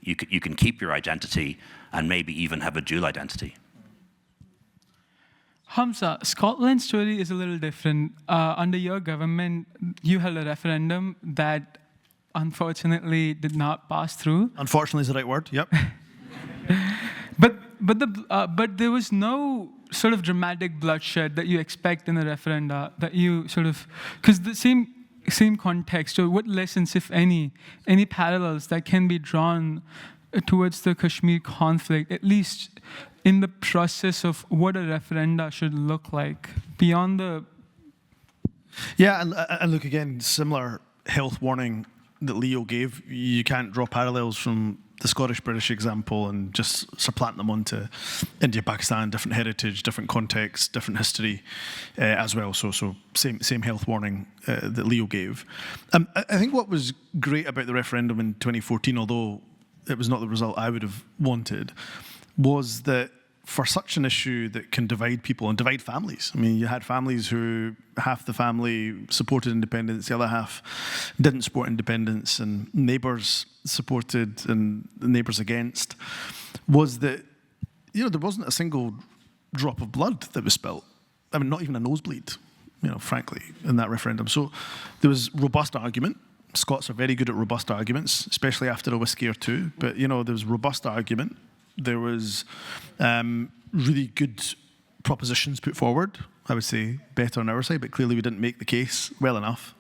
You can keep your identity and maybe even have a dual identity.
Humza, Scotland's story is a little different. Under your government, you held a referendum that unfortunately did not pass through.
Unfortunately is the right word, yep.
But there was no sort of dramatic bloodshed that you expect in a referenda, that you sort of, because the same context, or what lessons, if any parallels that can be drawn towards the Kashmir conflict, at least in the process of what a referenda should look like, beyond the...
Yeah, and look, again, similar health warning that Leo gave. You can't draw parallels from the Scottish-British example and just supplant them onto India, Pakistan, different heritage, different context, different history as well. So same health warning that Leo gave. I think what was great about the referendum in 2014, although it was not the result I would have wanted, was that for such an issue that can divide people and divide families. I mean, you had families who half the family supported independence, the other half didn't support independence, and neighbours supported and the neighbours against, was that, there wasn't a single drop of blood that was spilt. I mean, not even a nosebleed, frankly, in that referendum. So there was robust argument. Scots are very good at robust arguments, especially after a whiskey or two. But, there was robust argument. There was really good propositions put forward. I would say better on our side, but clearly we didn't make the case well enough.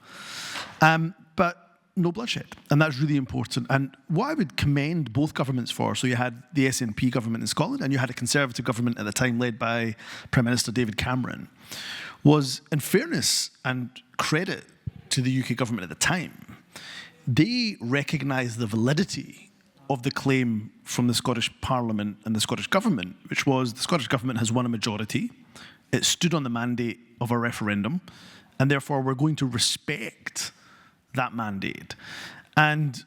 But no bloodshed, and that's really important. And what I would commend both governments for, so you had the SNP government in Scotland, and you had a Conservative government at the time led by Prime Minister David Cameron, was, in fairness and credit to the UK government at the time, they recognised the validity of the claim from the Scottish Parliament and the Scottish Government, which was the Scottish Government has won a majority, it stood on the mandate of a referendum, and therefore we're going to respect that mandate. And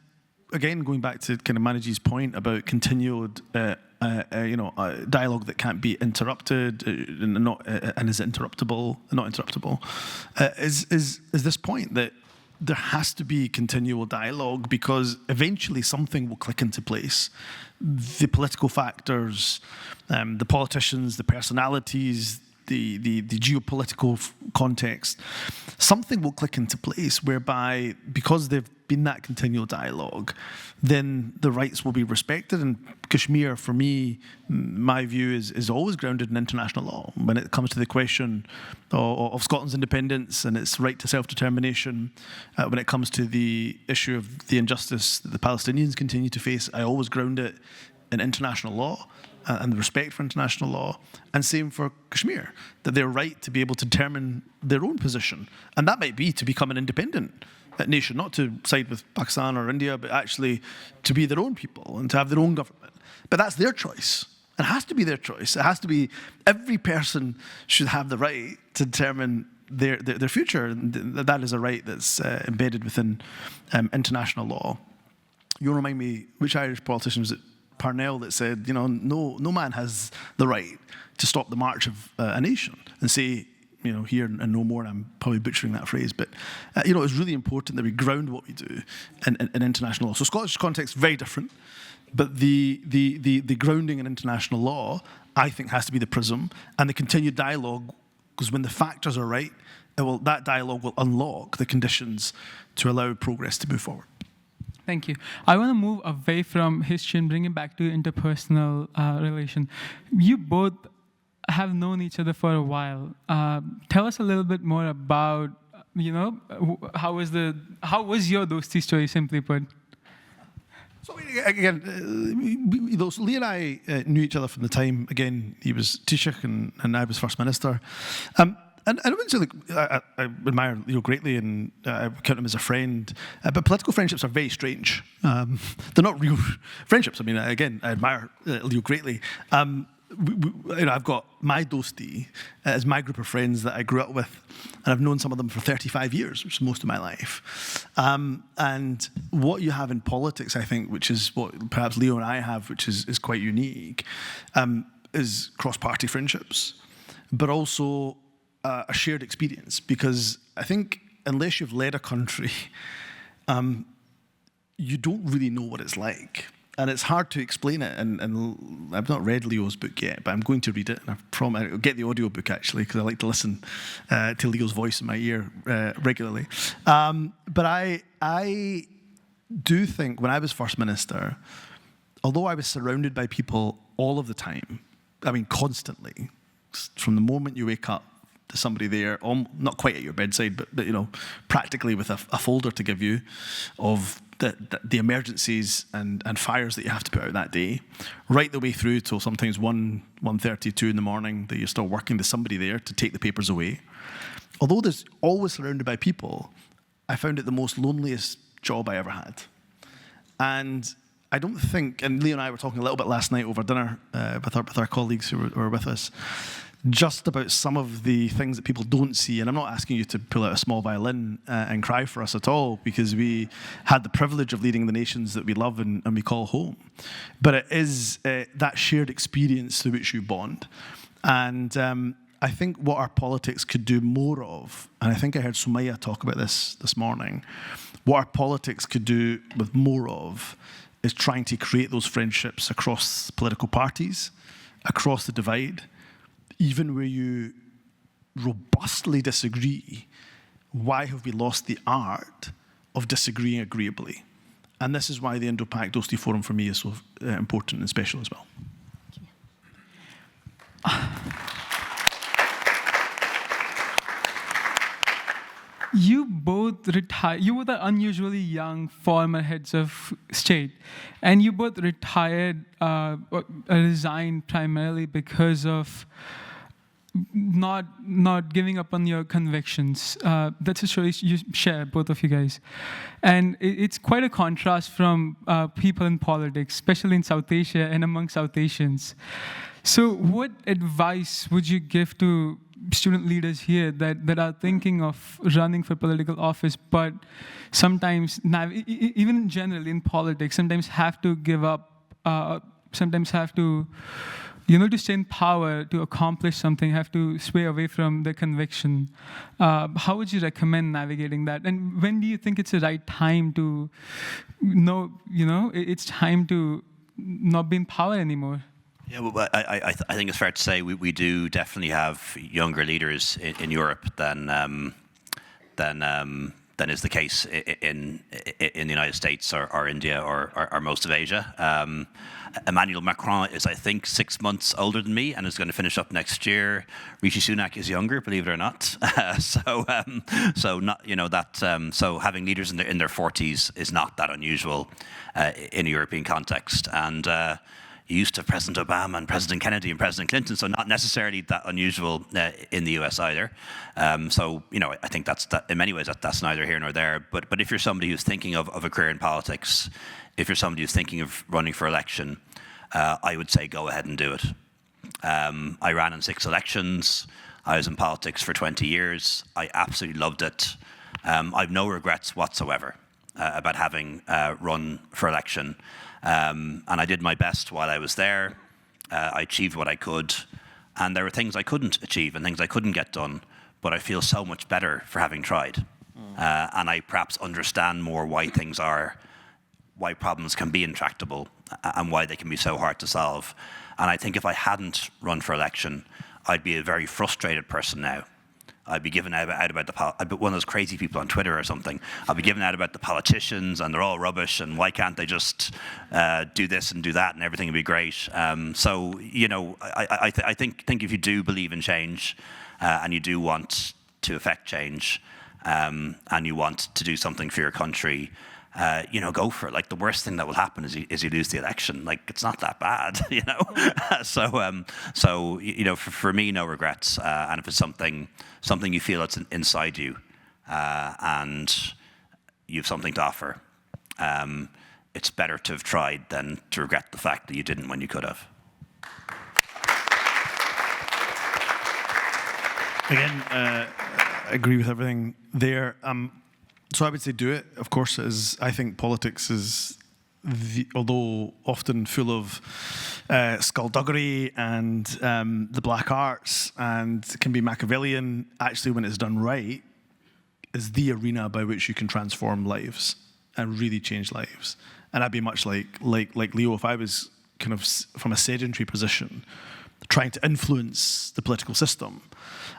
again, going back to kind of Manij's point about continued dialogue that can't be interrupted and is interruptible, not interruptible, is this point that there has to be continual dialogue, because eventually something will click into place. The political factors, the politicians, the personalities, the geopolitical context, something will click into place whereby, because there've been that continual dialogue, then the rights will be respected. And Kashmir, for me, my view is always grounded in international law. When it comes to the question of Scotland's independence and its right to self-determination, when it comes to the issue of the injustice that the Palestinians continue to face, I always ground it in international law and the respect for international law. And same for Kashmir, that they're right to be able to determine their own position. And that might be to become an independent nation, not to side with Pakistan or India, but actually to be their own people and to have their own government. But that's their choice. It has to be their choice. It has to be, every person should have the right to determine their future. And that is a right that's embedded within international law. You'll remind me, which Irish politician was it? Parnell, that said, no man has the right to stop the march of a nation, and say, here and no more. And I'm probably butchering that phrase, but it's really important that we ground what we do in international law. So Scottish context very different, but the grounding in international law, I think, has to be the prism, and the continued dialogue, because when the factors are right, that dialogue will unlock the conditions to allow progress to move forward.
Thank you. I want to move away from history and bring it back to interpersonal relation. You both have known each other for a while. Tell us a little bit more about, how was your Dosti story, simply put?
So again, Lee and I knew each other from the time, again, he was Taoiseach and I was First Minister. And I wouldn't say, I admire Leo greatly, and I count him as a friend, but political friendships are very strange. They're not real friendships. I mean, again, I admire Leo greatly. I've got my Dosti as my group of friends that I grew up with, and I've known some of them for 35 years, which is most of my life. And what you have in politics, I think, which is what perhaps Leo and I have, which is quite unique, is cross-party friendships, but also a shared experience, because I think unless you've led a country, you don't really know what it's like. And it's hard to explain it, and I've not read Leo's book yet, but I'm going to read it, and I'll get the audio book, actually, because I like to listen to Leo's voice in my ear regularly. But I do think when I was First Minister, although I was surrounded by people all of the time, I mean constantly, from the moment you wake up to somebody there, not quite at your bedside, but practically with a folder to give you of the emergencies and fires that you have to put out that day, right the way through till sometimes 1:30, 2 in the morning that you're still working, there's somebody there to take the papers away. Although there's always surrounded by people, I found it the most loneliest job I ever had. And I don't think, and Leo and I were talking a little bit last night over dinner with our colleagues who were with us, just about some of the things that people don't see. And I'm not asking you to pull out a small violin and cry for us at all, because we had the privilege of leading the nations that we love and we call home. But it is that shared experience through which you bond. And I think what our politics could do more of, and I think I heard Sumaya talk about this morning, what our politics could do with more of is trying to create those friendships across political parties, across the divide, even where you robustly disagree. Why have we lost the art of disagreeing agreeably? And this is why the Indo-Pak Dosti Forum for me is so important and special as well.
You both retired. You were the unusually young former heads of state, and you both retired, resigned primarily because of not giving up on your convictions. That's a story you share, both of you guys, and it's quite a contrast from people in politics, especially in South Asia and among South Asians. So, what advice would you give to student leaders here that are thinking of running for political office, but sometimes, even generally in politics, sometimes have to give up, sometimes have to, to stay in power, to accomplish something, have to sway away from their conviction. How would you recommend navigating that? And when do you think it's the right time to know, it's time to not be in power anymore?
Yeah, well, I think it's fair to say we do definitely have younger leaders in Europe than is the case in the United States or India or most of Asia. Emmanuel Macron is, I think, 6 months older than me and is going to finish up next year. Rishi Sunak is younger, believe it or not. So having leaders in their 40s is not that unusual in a European context. And you used to have President Obama and President Kennedy and President Clinton, so not necessarily that unusual in the US either. I think that in many ways that's neither here nor there. But if you're somebody who's thinking of a career in politics, if you're somebody who's thinking of running for election, I would say go ahead and do it. I ran in 6 elections. I was in politics for 20 years. I absolutely loved it. I've no regrets whatsoever about having run for election. And I did my best while I was there. I achieved what I could. And there were things I couldn't achieve and things I couldn't get done. But I feel so much better for having tried. And I perhaps understand more why problems can be intractable and why they can be so hard to solve. And I think if I hadn't run for election, I'd be a very frustrated person now. I'd be giving out about I'd be one of those crazy people on Twitter or something. I'd be giving out about the politicians and they're all rubbish and why can't they just do this and do that and everything would be great. I think if you do believe in change and you do want to affect change and you want to do something for your country, go for it. Like the worst thing that will happen is you lose the election. Like it's not that bad, For me, no regrets. And if it's something you feel it's inside you, and you have something to offer, it's better to have tried than to regret the fact that you didn't when you could have.
Again, I agree with everything there. So I would say do it. Of course, I think politics is, although often full of skullduggery and the black arts and can be Machiavellian, actually when it's done right, is the arena by which you can transform lives and really change lives. And I'd be much like Leo, if I was kind of from a sedentary position, trying to influence the political system,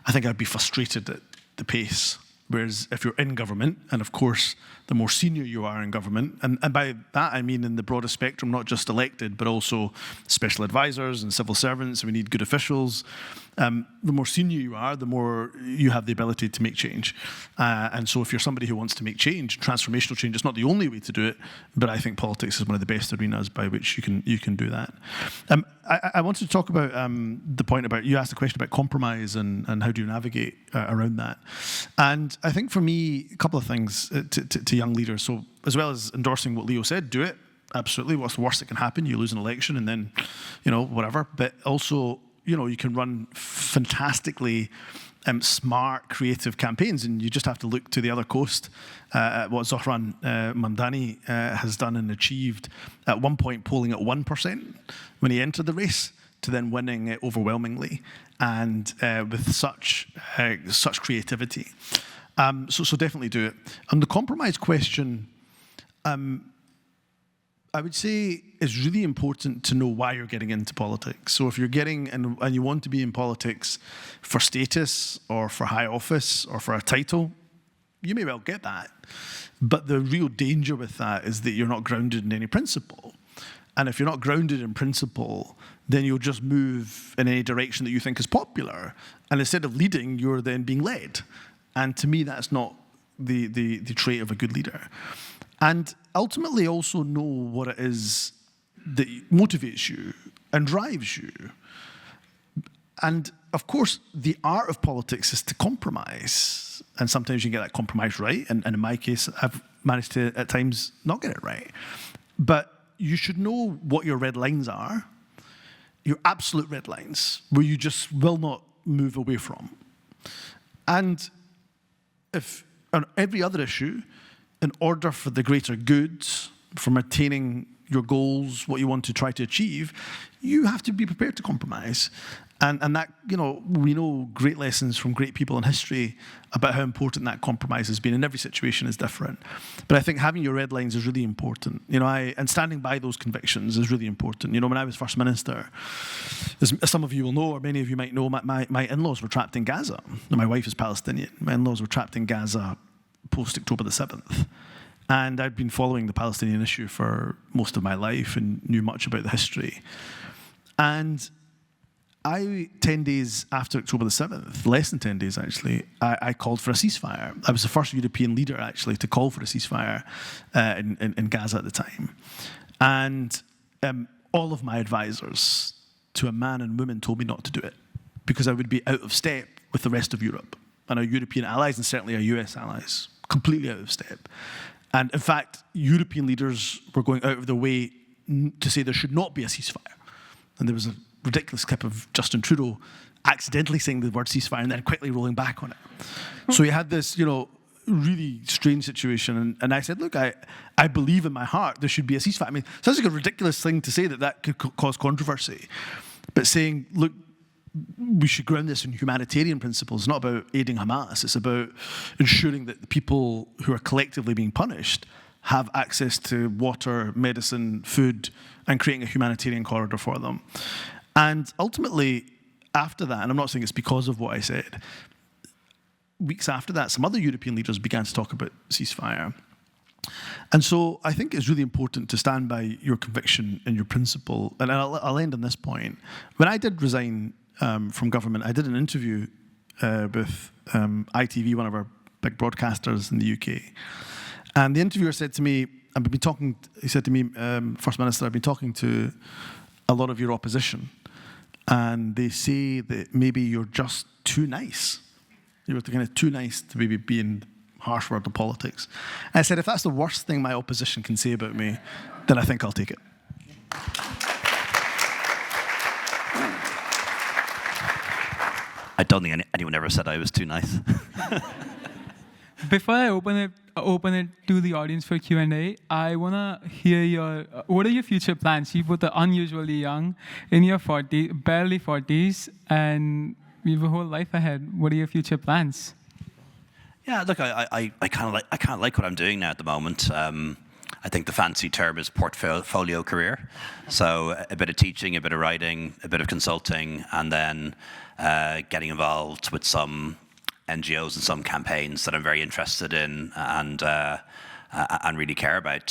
I think I'd be frustrated at the pace Whereas if you're in government, and of course, the more senior you are in government, and by that I mean in the broader spectrum, not just elected, but also special advisors and civil servants, we need good officials. The more senior you are, the more you have the ability to make change. And so if you're somebody who wants to make change, transformational change, it's not the only way to do it, but I think politics is one of the best arenas by which you can do that. I wanted to talk about the point about, you asked a question about compromise and how do you navigate around that. And I think for me, a couple of things to young leaders. So as well as endorsing what Leo said, do it, absolutely. What's the worst that can happen? You lose an election and then, whatever. But also, you can run fantastically smart, creative campaigns, and you just have to look to the other coast at what Zohran Mamdani has done and achieved, at one point polling at 1% when he entered the race, to then winning it overwhelmingly, and with such creativity. So definitely do it. On the compromise question, I would say it's really important to know why you're getting into politics. So if you're getting, and you want to be in politics for status or for high office or for a title, you may well get that. But the real danger with that is that you're not grounded in any principle. And if you're not grounded in principle, then you'll just move in any direction that you think is popular. And instead of leading, you're then being led. And to me, that's not the trait of a good leader. And ultimately also know what it is that motivates you and drives you. And of course, the art of politics is to compromise. And sometimes you get that compromise right. And in my case, I've managed to, at times, not get it right. But you should know what your red lines are, your absolute red lines, where you just will not move away from. And if on every other issue, in order for the greater good, for maintaining your goals, what you want to try to achieve, you have to be prepared to compromise. And that, we know great lessons from great people in history about how important that compromise has been, and every situation is different. But I think having your red lines is really important. And standing by those convictions is really important. When I was First Minister, as some of you will know, or many of you might know, my in-laws were trapped in Gaza. My wife is Palestinian. My in-laws were trapped in Gaza post-October the 7th. And I'd been following the Palestinian issue for most of my life and knew much about the history. And 10 days after October the 7th, less than 10 days actually, I called for a ceasefire. I was the first European leader actually to call for a ceasefire in Gaza at the time. And all of my advisors, to a man and woman, told me not to do it because I would be out of step with the rest of Europe and our European allies, and certainly our US allies, completely out of step. And in fact, European leaders were going out of their way to say there should not be a ceasefire. And there was a ridiculous clip of Justin Trudeau accidentally saying the word ceasefire and then quickly rolling back on it. So you had this, really strange situation. And I said, look, I believe in my heart there should be a ceasefire. I mean, it sounds like a ridiculous thing to say that could cause controversy. But saying, look, we should ground this in humanitarian principles. It's not about aiding Hamas. It's about ensuring that the people who are collectively being punished have access to water, medicine, food, and creating a humanitarian corridor for them. And ultimately, after that, and I'm not saying it's because of what I said, weeks after that, some other European leaders began to talk about ceasefire. And so I think it's really important to stand by your conviction and your principle. And I'll end on this point. When I did resign from government, I did an interview with ITV, one of our big broadcasters in the UK. And the interviewer said to me, he said to me, First Minister, I've been talking to a lot of your opposition, and they say that maybe you're just too nice. You're kind of too nice to maybe be in harsh word of politics. And I said, if that's the worst thing my opposition can say about me, then I think I'll take it.
I don't think anyone ever said I was too nice.
Before I open it to the audience for Q&A, I want to hear what are your future plans? You both are unusually young, in your 40s, barely 40s, and you have a whole life ahead. What are your future plans?
Yeah, look, I kind of like what I'm doing now at the moment. I think the fancy term is portfolio career. So a bit of teaching, a bit of writing, a bit of consulting, and then getting involved with some NGOs and some campaigns that I'm very interested in and really care about.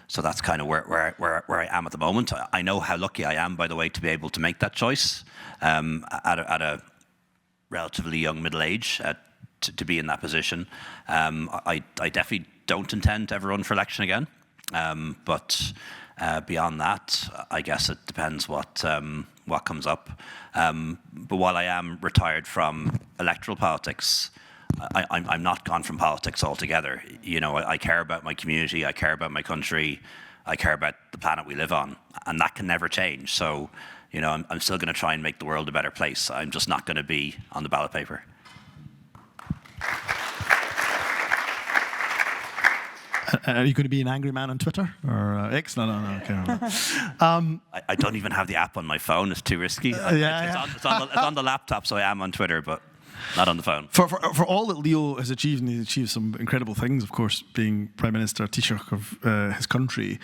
So that's kind of where I am at the moment. I know how lucky I am, by the way, to be able to make that choice at a relatively young middle age to be in that position. I definitely don't intend to ever run for election again. But beyond that, I guess it depends what comes up. But while I am retired from electoral politics, I'm not gone from politics altogether. You know, I care about my community, I care about my country, I care about the planet we live on, and that can never change. So, you know, I'm still going to try and make the world a better place. I'm just not going to be on the ballot paper.
Are you going to be an angry man on Twitter or X? No, okay.
I don't even have the app on my phone. It's too risky. It's on the laptop, so I am on Twitter, but not on the phone.
For all that Leo has achieved, and he's achieved some incredible things, of course, being Prime Minister, Taoiseach of his country,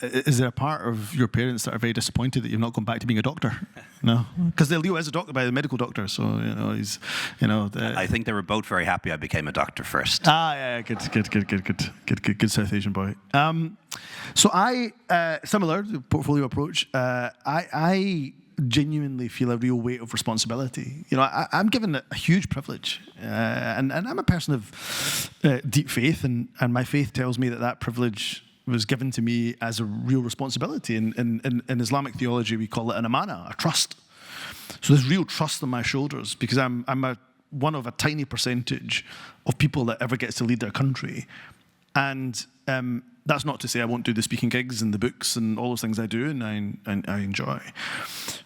is there a part of your parents that are very disappointed that you've not gone back to being a doctor? No? Because Leo is a doctor by a medical doctor, so, you know, he's, you know...
I think they were both very happy I became a doctor first.
Yeah, good South Asian boy. So similar portfolio approach, I genuinely feel a real weight of responsibility. You know, I'm given a huge privilege, and I'm a person of deep faith, and my faith tells me that privilege was given to me as a real responsibility. In Islamic theology, we call it an amana, a trust. So there's real trust on my shoulders because I'm one of a tiny percentage of people that ever gets to lead their country. And that's not to say I won't do the speaking gigs and the books and all those things I do and I enjoy.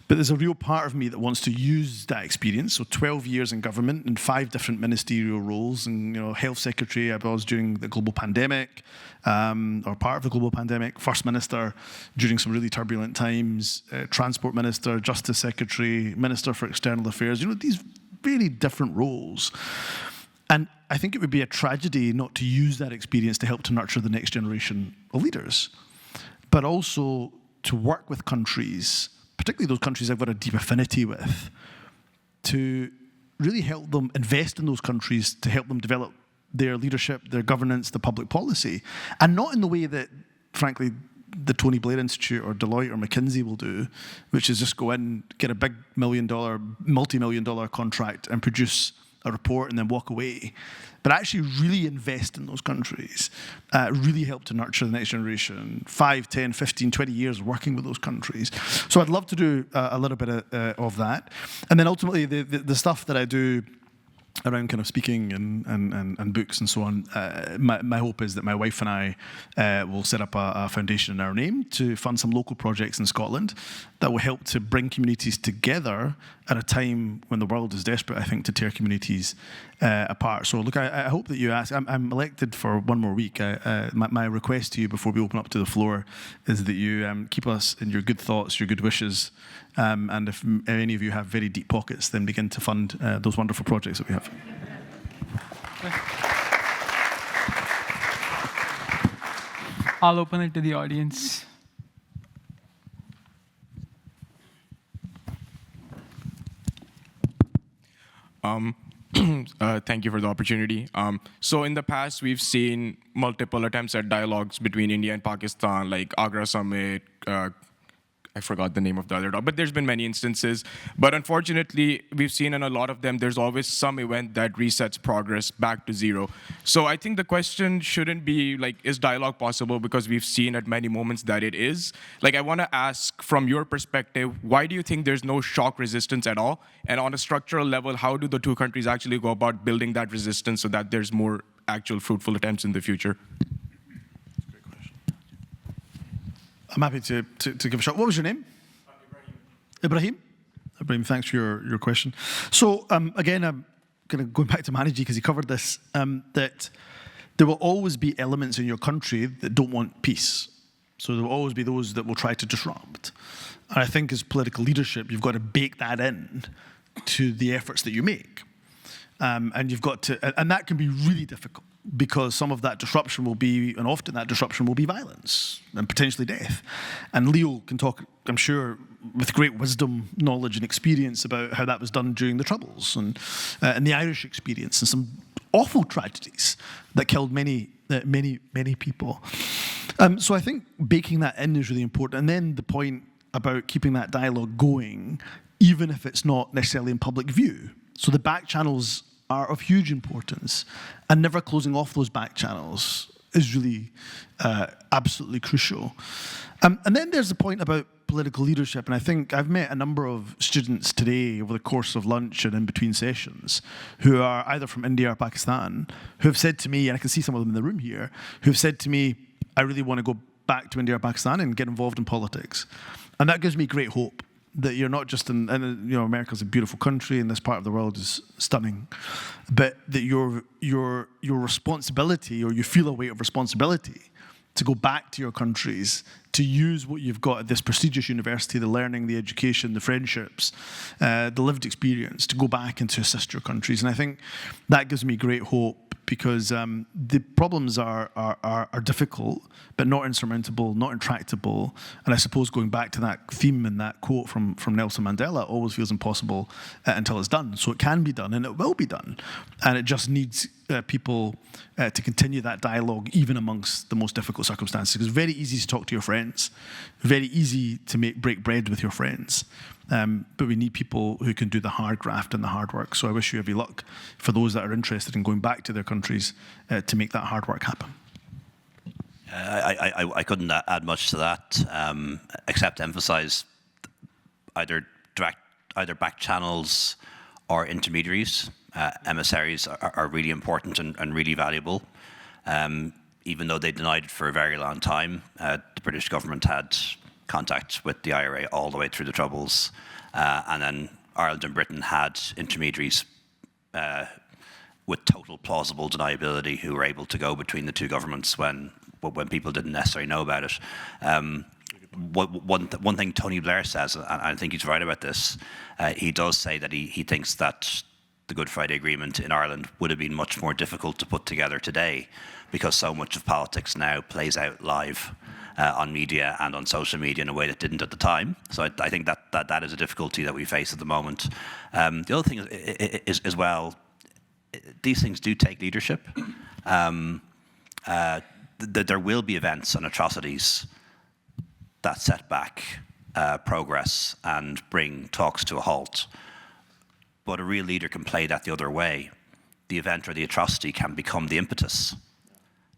But there's a real part of me that wants to use that experience. So 12 years in government in 5 different ministerial roles, and, you know, health secretary I was during the global pandemic, or part of the global pandemic, first minister during some really turbulent times, transport minister, justice secretary, minister for external affairs. You know, these really different roles. And I think it would be a tragedy not to use that experience to help to nurture the next generation of leaders, but also to work with countries, particularly those countries I've got a deep affinity with, to really help them invest in those countries, to help them develop their leadership, their governance, the public policy, and not in the way that, frankly, the Tony Blair Institute or Deloitte or McKinsey will do, which is just go in, get a big multi-million-dollar contract and produce a report and then walk away, but actually really invest in those countries, really help to nurture the next generation, 5, 10, 15, 20 years working with those countries. So I'd love to do a little bit of that. And then ultimately the stuff that I do around kind of speaking and books and so on, my hope is that my wife and I will set up a foundation in our name to fund some local projects in Scotland that will help to bring communities together at a time when the world is desperate, I think, to tear communities apart. So look, I hope that you ask. I'm elected for one more week. My request to you before we open up to the floor is that you keep us in your good thoughts, your good wishes, and if any of you have very deep pockets, then begin to fund those wonderful projects that we have.
I'll open it to the audience.
Thank you for the opportunity. So in the past, we've seen multiple attempts at dialogues between India and Pakistan, like Agra Summit, I forgot the name of the other dog, but there's been many instances. But unfortunately, we've seen in a lot of them, there's always some event that resets progress back to zero. So I think the question shouldn't be like, is dialogue possible? Because we've seen at many moments that it is. Like, I want to ask from your perspective, why do you think there's no shock resistance at all? And on a structural level, how do the two countries actually go about building that resistance so that there's more actual fruitful attempts in the future?
I'm happy to give a shot. What was your name? Ibrahim. Ibrahim, thanks for your question. So again, I'm kind of going back to Maniji because he covered this, that there will always be elements in your country that don't want peace. So there will always be those that will try to disrupt. And I think as political leadership, you've got to bake that in to the efforts that you make. And you've got to, and that can be really difficult. because some of that disruption will be, and often that disruption will be violence and potentially death. And Leo can talk, I'm sure, with great wisdom, knowledge and experience about how that was done during the Troubles and the Irish experience and some awful tragedies that killed many people. So I think baking that in is really important. And then the point about keeping that dialogue going, even if it's not necessarily in public view. So the back channels are of huge importance, and never closing off those back channels is really absolutely crucial. And then there's the point about political leadership, and I think I've met a number of students today over the course of lunch and in between sessions who are either from India or Pakistan, who have said to me, and I can see some of them in the room here, who have said to me, I really want to go back to India or Pakistan and get involved in politics. And that gives me great hope that you're not just in, and you know, America's a beautiful country and this part of the world is stunning, but that your responsibility, or you feel a weight of responsibility to go back to your countries, to use what you've got at this prestigious university, the learning, the education, the friendships, the lived experience, to go back and to assist your countries. And I think that gives me great hope, because the problems are difficult, but not insurmountable, not intractable. And I suppose going back to that theme and that quote from Nelson Mandela, it always feels impossible until it's done. So it can be done, and it will be done. And it just needs people to continue that dialogue, even amongst the most difficult circumstances. Because it's very easy to talk to your friends, very easy to break bread with your friends. But we need people who can do the hard graft and the hard work. So I wish you every luck for those that are interested in going back to their countries to make that hard work happen.
I couldn't add much to that, except to emphasize either back channels or intermediaries. Emissaries are really important and really valuable. Even though they denied it for a very long time, the British government had contact with the IRA all the way through the Troubles, and then Ireland and Britain had intermediaries with total plausible deniability who were able to go between the two governments when people didn't necessarily know about it. One thing Tony Blair says, and I think he's right about this, he does say that he thinks that the Good Friday Agreement in Ireland would have been much more difficult to put together today, because so much of politics now plays out live on media and on social media in a way that didn't at the time. So I think that is a difficulty that we face at the moment. The other thing is as well, these things do take leadership. There will be events and atrocities that set back progress and bring talks to a halt. But a real leader can play that the other way. The event or the atrocity can become the impetus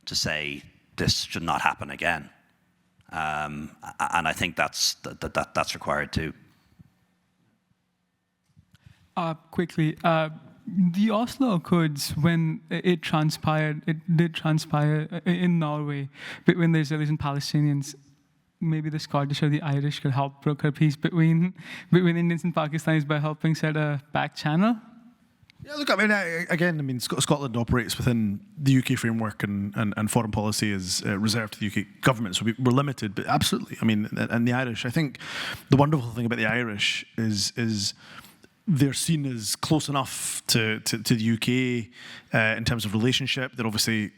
to say this should not happen again. And I think that's required too.
Quickly, the Oslo Accords, when it did transpire in Norway, when the Israelis and Palestinians, maybe the Scottish or the Irish could help broker peace between Indians and Pakistanis by helping set a back channel.
Yeah, look, I mean, Scotland operates within the UK framework, and foreign policy is reserved to the UK government, so we're limited, but absolutely. I mean, and the Irish, I think the wonderful thing about the Irish is they're seen as close enough to the UK in terms of relationship. They're obviously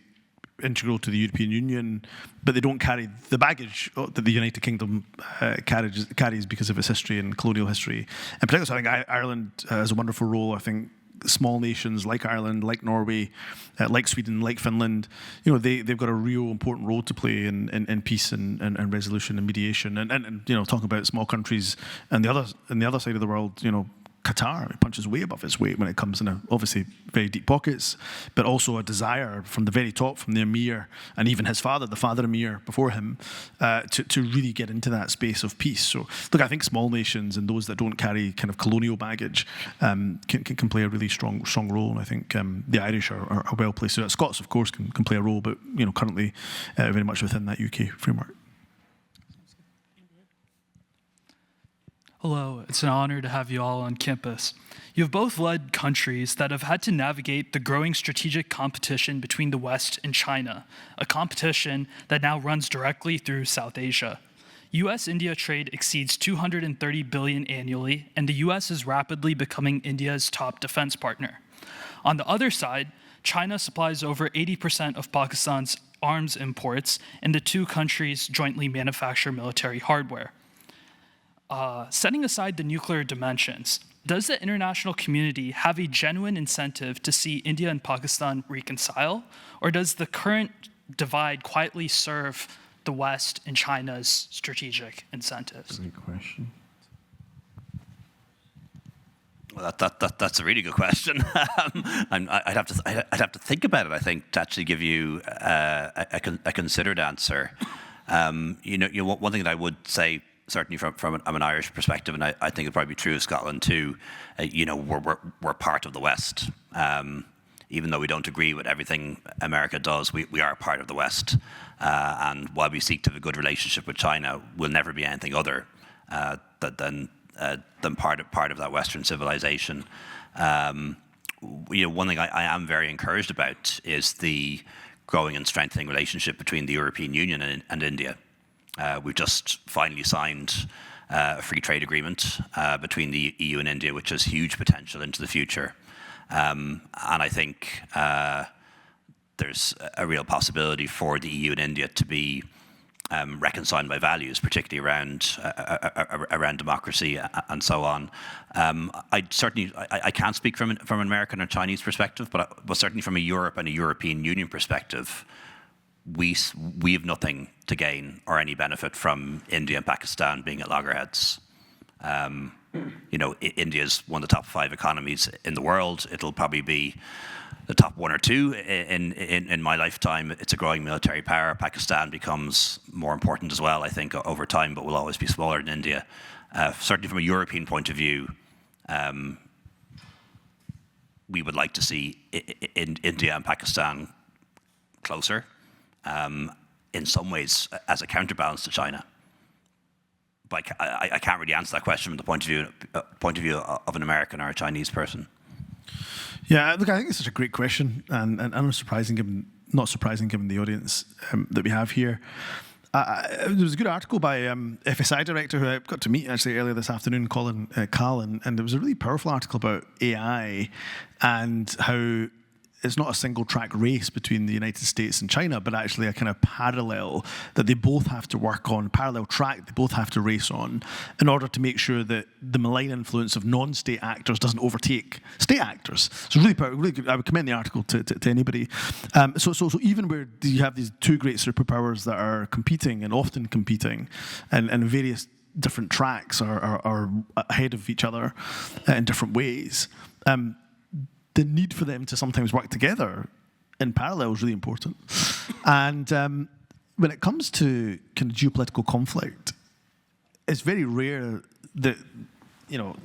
integral to the European Union, but they don't carry the baggage that the United Kingdom carries because of its history and colonial history. And particularly, I think Ireland has a wonderful role. I think small nations like Ireland, like Norway, like Sweden, like Finland, you know, they've got a real important role to play in peace and resolution and mediation. And you know, talking about small countries and the other side of the world, you know, Qatar punches way above its weight when it comes in obviously very deep pockets, but also a desire from the very top, from the Emir and even his father, the father Emir before him, to really get into that space of peace. So look, I think small nations and those that don't carry kind of colonial baggage can play a really strong role. And I think the Irish are well placed. So Scots, of course, can play a role, but you know, currently very much within that UK framework.
Hello, it's an honor to have you all on campus. You have both led countries that have had to navigate the growing strategic competition between the West and China, a competition that now runs directly through South Asia. US-India trade exceeds $230 billion annually, and the US is rapidly becoming India's top defense partner. On the other side, China supplies over 80% of Pakistan's arms imports, and the two countries jointly manufacture military hardware. Setting aside the nuclear dimensions, does the international community have a genuine incentive to see India and Pakistan reconcile, or does the current divide quietly serve the West and China's strategic incentives?
Great question.
Well, that's a really good question. I'd have to think about it, I think, to actually give you a considered answer. One thing that I would say, certainly from an Irish perspective, and I think it'd probably be true of Scotland too, we're part of the West. Even though we don't agree with everything America does, we are part of the West. And while we seek to have a good relationship with China, we'll never be anything other than part of that Western civilization. One thing I am very encouraged about is the growing and strengthening relationship between the European Union and India. We've just finally signed a free trade agreement between the EU and India, which has huge potential into the future. And I think there's a real possibility for the EU and India to be reconciled by values, particularly around democracy and so on. I can't speak from an American or Chinese perspective, but certainly from a Europe and a European Union perspective, we have nothing to gain or any benefit from India and Pakistan being at loggerheads. India is one of the top 5 economies in the world. It'll probably be the top 1 or 2 in my lifetime. It's a growing military power. Pakistan becomes more important as well, I think, over time, but will always be smaller than India. Certainly from a European point of view, we would like to see India and Pakistan closer, in some ways as a counterbalance to China. But I can't really answer that question from the point of view of an American or a Chinese person.
Yeah, look, I think it's such a great question, and not surprising given the audience that we have here. There was a good article by FSI director who I got to meet actually earlier this afternoon, Colin Carlin, and there was a really powerful article about AI and how it's not a single-track race between the United States and China, but actually a kind of parallel that they both have to work on, parallel track they both have to race on in order to make sure that the malign influence of non-state actors doesn't overtake state actors. So really good. I would commend the article to anybody. So even where you have these two great superpowers that are competing and often competing and various different tracks are ahead of each other in different ways, the need for them to sometimes work together in parallel is really important. And when it comes to kind of geopolitical conflict, it's very rare that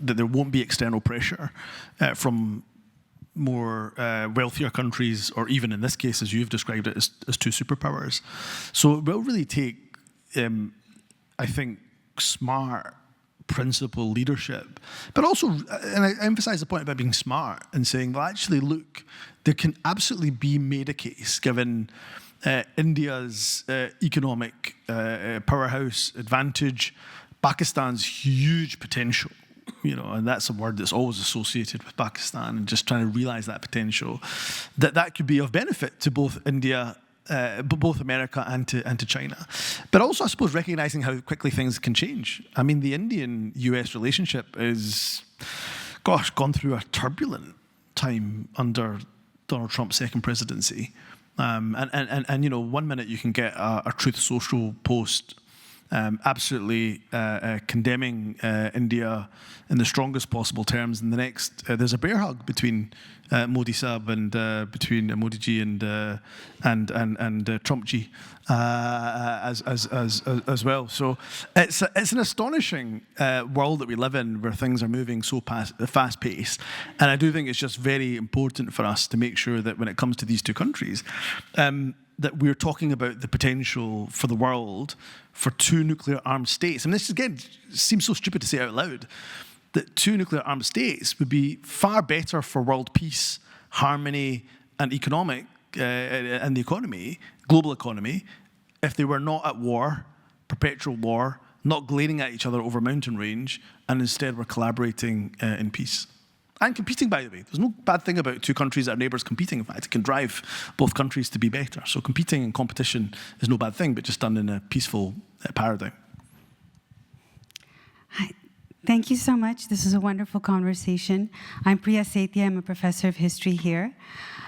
there won't be external pressure from more wealthier countries, or even in this case, as you've described it, as two superpowers. So it will really take, I think, smart principle leadership, but also, and I emphasize the point about being smart and saying, well, actually, look, there can absolutely be made a case, given India's economic powerhouse advantage, Pakistan's huge potential, and that's a word that's always associated with Pakistan, and just trying to realize that potential, that could be of benefit to both India, both America and to China. But also, I suppose, recognizing how quickly things can change. I mean, the Indian-US relationship is, gone through a turbulent time under Donald Trump's second presidency. And 1 minute you can get a Truth Social post absolutely condemning India in the strongest possible terms, and the next there's a bear hug between Modi Sahab and between Modi ji and Trump ji as well. So it's an astonishing world that we live in, where things are moving so fast paced, and I do think it's just very important for us to make sure that when it comes to these two countries, that we're talking about the potential for the world for two nuclear-armed states. And this, again, seems so stupid to say out loud, that two nuclear-armed states would be far better for world peace, harmony, and and the economy, global economy, if they were not at war, perpetual war, not glaring at each other over mountain range, and instead were collaborating in peace. And competing, by the way. There's no bad thing about two countries that are neighbours competing. In fact, it can drive both countries to be better. So competing and competition is no bad thing, but just done in a peaceful paradigm.
Hi. Thank you so much. This is a wonderful conversation. I'm Priya Sethi. I'm a professor of history here.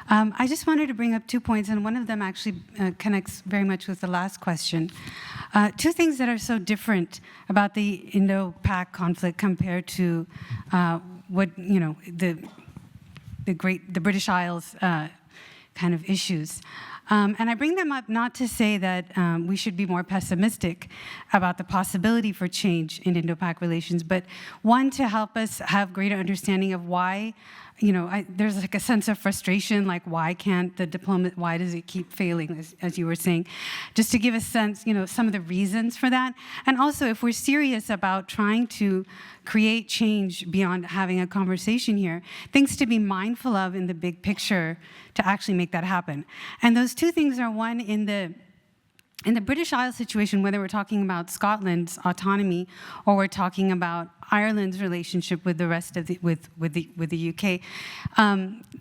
I just wanted to bring up 2 points, and one of them actually connects very much with the last question. Two things that are so different about the Indo-Pak conflict compared to what, you know, the British Isles kind of issues. And I bring them up not to say that we should be more pessimistic about the possibility for change in Indo-Pak relations, but one, to help us have greater understanding of why, you know, there's like a sense of frustration, like why can't the diplomat, why does it keep failing, as you were saying, just to give a sense, you know, some of the reasons for that. And also, if we're serious about trying to create change beyond having a conversation here, things to be mindful of in the big picture to actually make that happen. And those two things are, one, in the British Isles situation, whether we're talking about Scotland's autonomy or we're talking about Ireland's relationship with the rest of with the UK,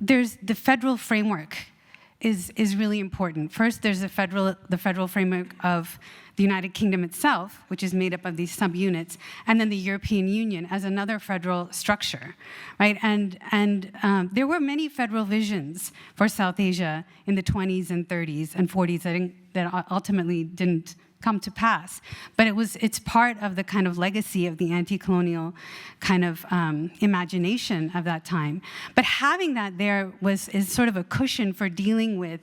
there's the federal framework is really important. First, there's the federal framework of the United Kingdom itself, which is made up of these subunits, and then the European Union as another federal structure, right? And there were many federal visions for South Asia in the 20s and 30s and 40s that ultimately didn't come to pass. But it's part of the kind of legacy of the anti-colonial kind of imagination of that time. But having that there is sort of a cushion for dealing with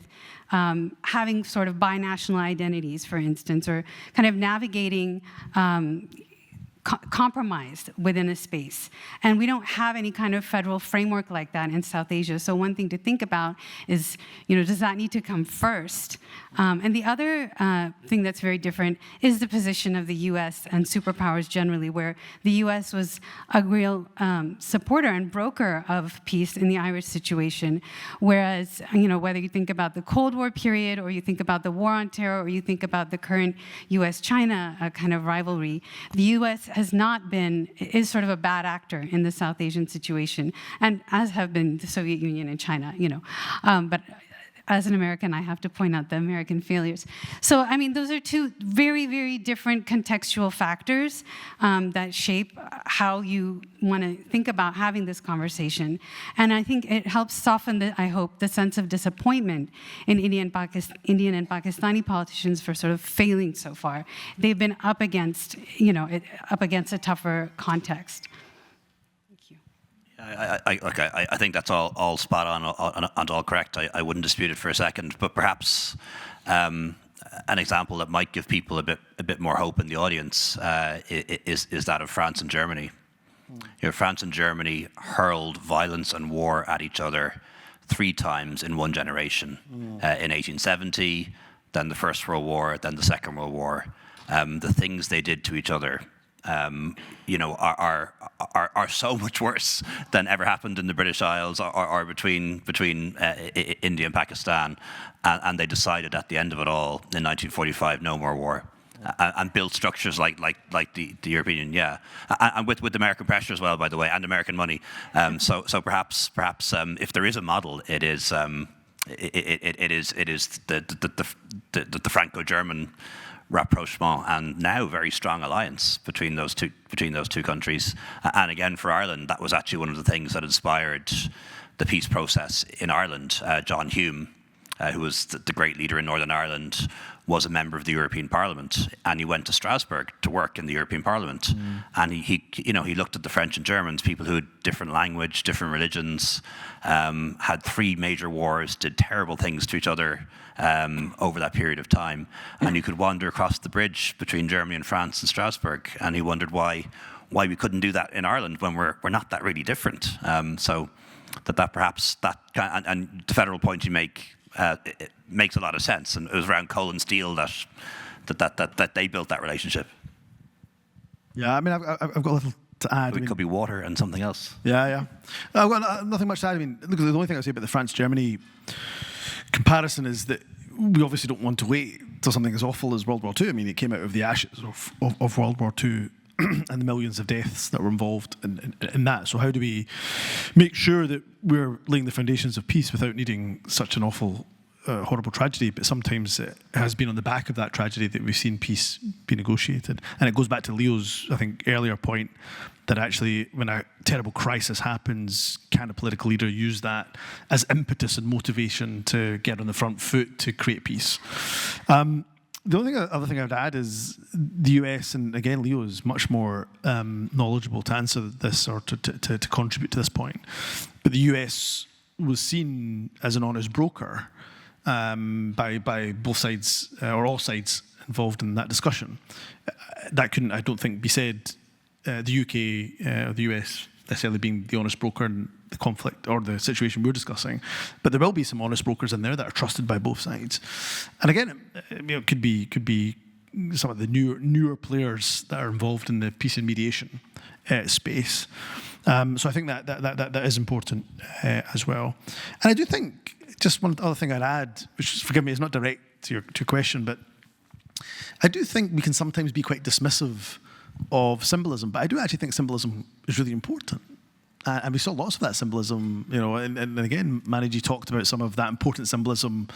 having sort of binational identities, for instance, or kind of navigating compromised within a space. And we don't have any kind of federal framework like that in South Asia. So one thing to think about is, you know, does that need to come first? And the other thing that's very different is the position of the US and superpowers generally, where the US was a real supporter and broker of peace in the Irish situation. Whereas, you know, whether you think about the Cold War period, or you think about the War on Terror, or you think about the current US-China kind of rivalry, the US is sort of a bad actor in the South Asian situation, and as have been the Soviet Union and China, you know. But as an American, I have to point out the American failures. So, I mean, those are two very, very different contextual factors that shape how you want to think about having this conversation. And I think it helps soften, I hope, the sense of disappointment in Indian and Pakistani politicians for sort of failing so far. They've been up against, you know, up against a tougher context.
I think that's all spot on and all correct. I wouldn't dispute it for a second, but perhaps an example that might give people a bit more hope in the audience is that of France and Germany. You know, France and Germany hurled violence and war at each other 3 times in one generation. In 1870, then the First World War, then the Second World War. The things they did to each other, you know, are so much worse than ever happened in the British Isles or between India and Pakistan, and they decided at the end of it all in 1945, no more war, and built structures like the European Union, yeah, and with American pressure as well, by the way, and American money. So perhaps if there is a model, it is the Franco-German rapprochement, and now very strong alliance between those two countries. And again, for Ireland, that was actually one of the things that inspired the peace process in Ireland. John Hume, who was the great leader in Northern Ireland, was a member of the European Parliament, and he went to Strasbourg to work in the European Parliament. And he looked at the French and Germans, people who had different language, different religions, had 3 major wars, did terrible things to each other over that period of time. And you could wander across the bridge between Germany and France and Strasbourg, and he wondered why we couldn't do that in Ireland when we're not that really different. So that perhaps that and the federal point you make. It makes a lot of sense, and it was around coal and steel that they built that relationship.
Yeah, I mean, I've got a little to add.
It could be water and something else.
Yeah. I've got nothing much to add. I mean, look, the only thing I say about the France-Germany comparison is that we obviously don't want to wait till something as awful as World War II. I mean, it came out of the ashes of World War II and the millions of deaths that were involved in that. So how do we make sure that we're laying the foundations of peace without needing such an awful, horrible tragedy? But sometimes it has been on the back of that tragedy that we've seen peace be negotiated. And it goes back to Leo's, I think, earlier point that actually when a terrible crisis happens, can a political leader use that as impetus and motivation to get on the front foot to create peace? The other thing I would add is the US, and again, Leo is much more knowledgeable to answer this or to contribute to this point. But the US was seen as an honest broker by both sides or all sides involved in that discussion. That couldn't, I don't think, be said. The UK or the US necessarily being the honest broker in the conflict or the situation we're discussing, but there will be some honest brokers in there that are trusted by both sides. And again, it could be some of the newer players that are involved in the peace and mediation space. So I think that is important as well. And I do think just one other thing I'd add, which, forgive me, is not direct to your question, but I do think we can sometimes be quite dismissive of symbolism, but I do actually think symbolism is really important. And we saw lots of that symbolism, you know, and again, Maniji talked about some of that important symbolism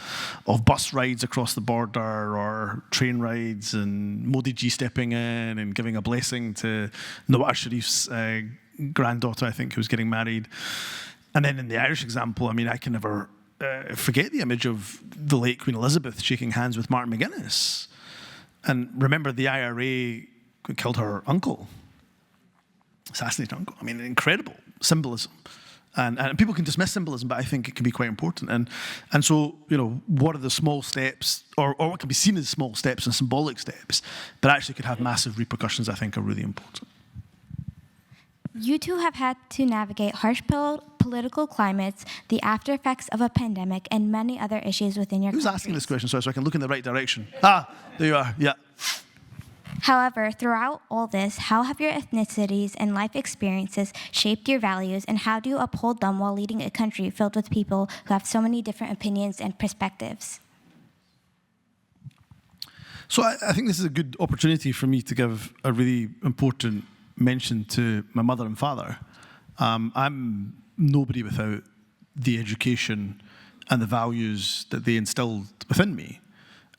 of bus rides across the border or train rides and Modi ji stepping in and giving a blessing to Nawaz Sharif's granddaughter, I think, who was getting married. And then in the Irish example, I mean, I can never forget the image of the late Queen Elizabeth shaking hands with Martin McGuinness. And remember, the IRA killed her uncle, assassinated her uncle. I mean, incredible symbolism. And people can dismiss symbolism, but I think it can be quite important. And so, you know, what are the small steps, or what can be seen as small steps and symbolic steps, but actually could have massive repercussions, I think, are really important.
You two have had to navigate harsh political climates, the after effects of a pandemic, and many other issues within your
Who's
countries.
asking this question, so I can look in the right direction? Ah, there you are, yeah.
However, throughout all this, how have your ethnicities and life experiences shaped your values, and how do you uphold them while leading a country filled with people who have so many different opinions and perspectives?
So I think this is a good opportunity for me to give a really important mention to my mother and father. I'm nobody without the education and the values that they instilled within me.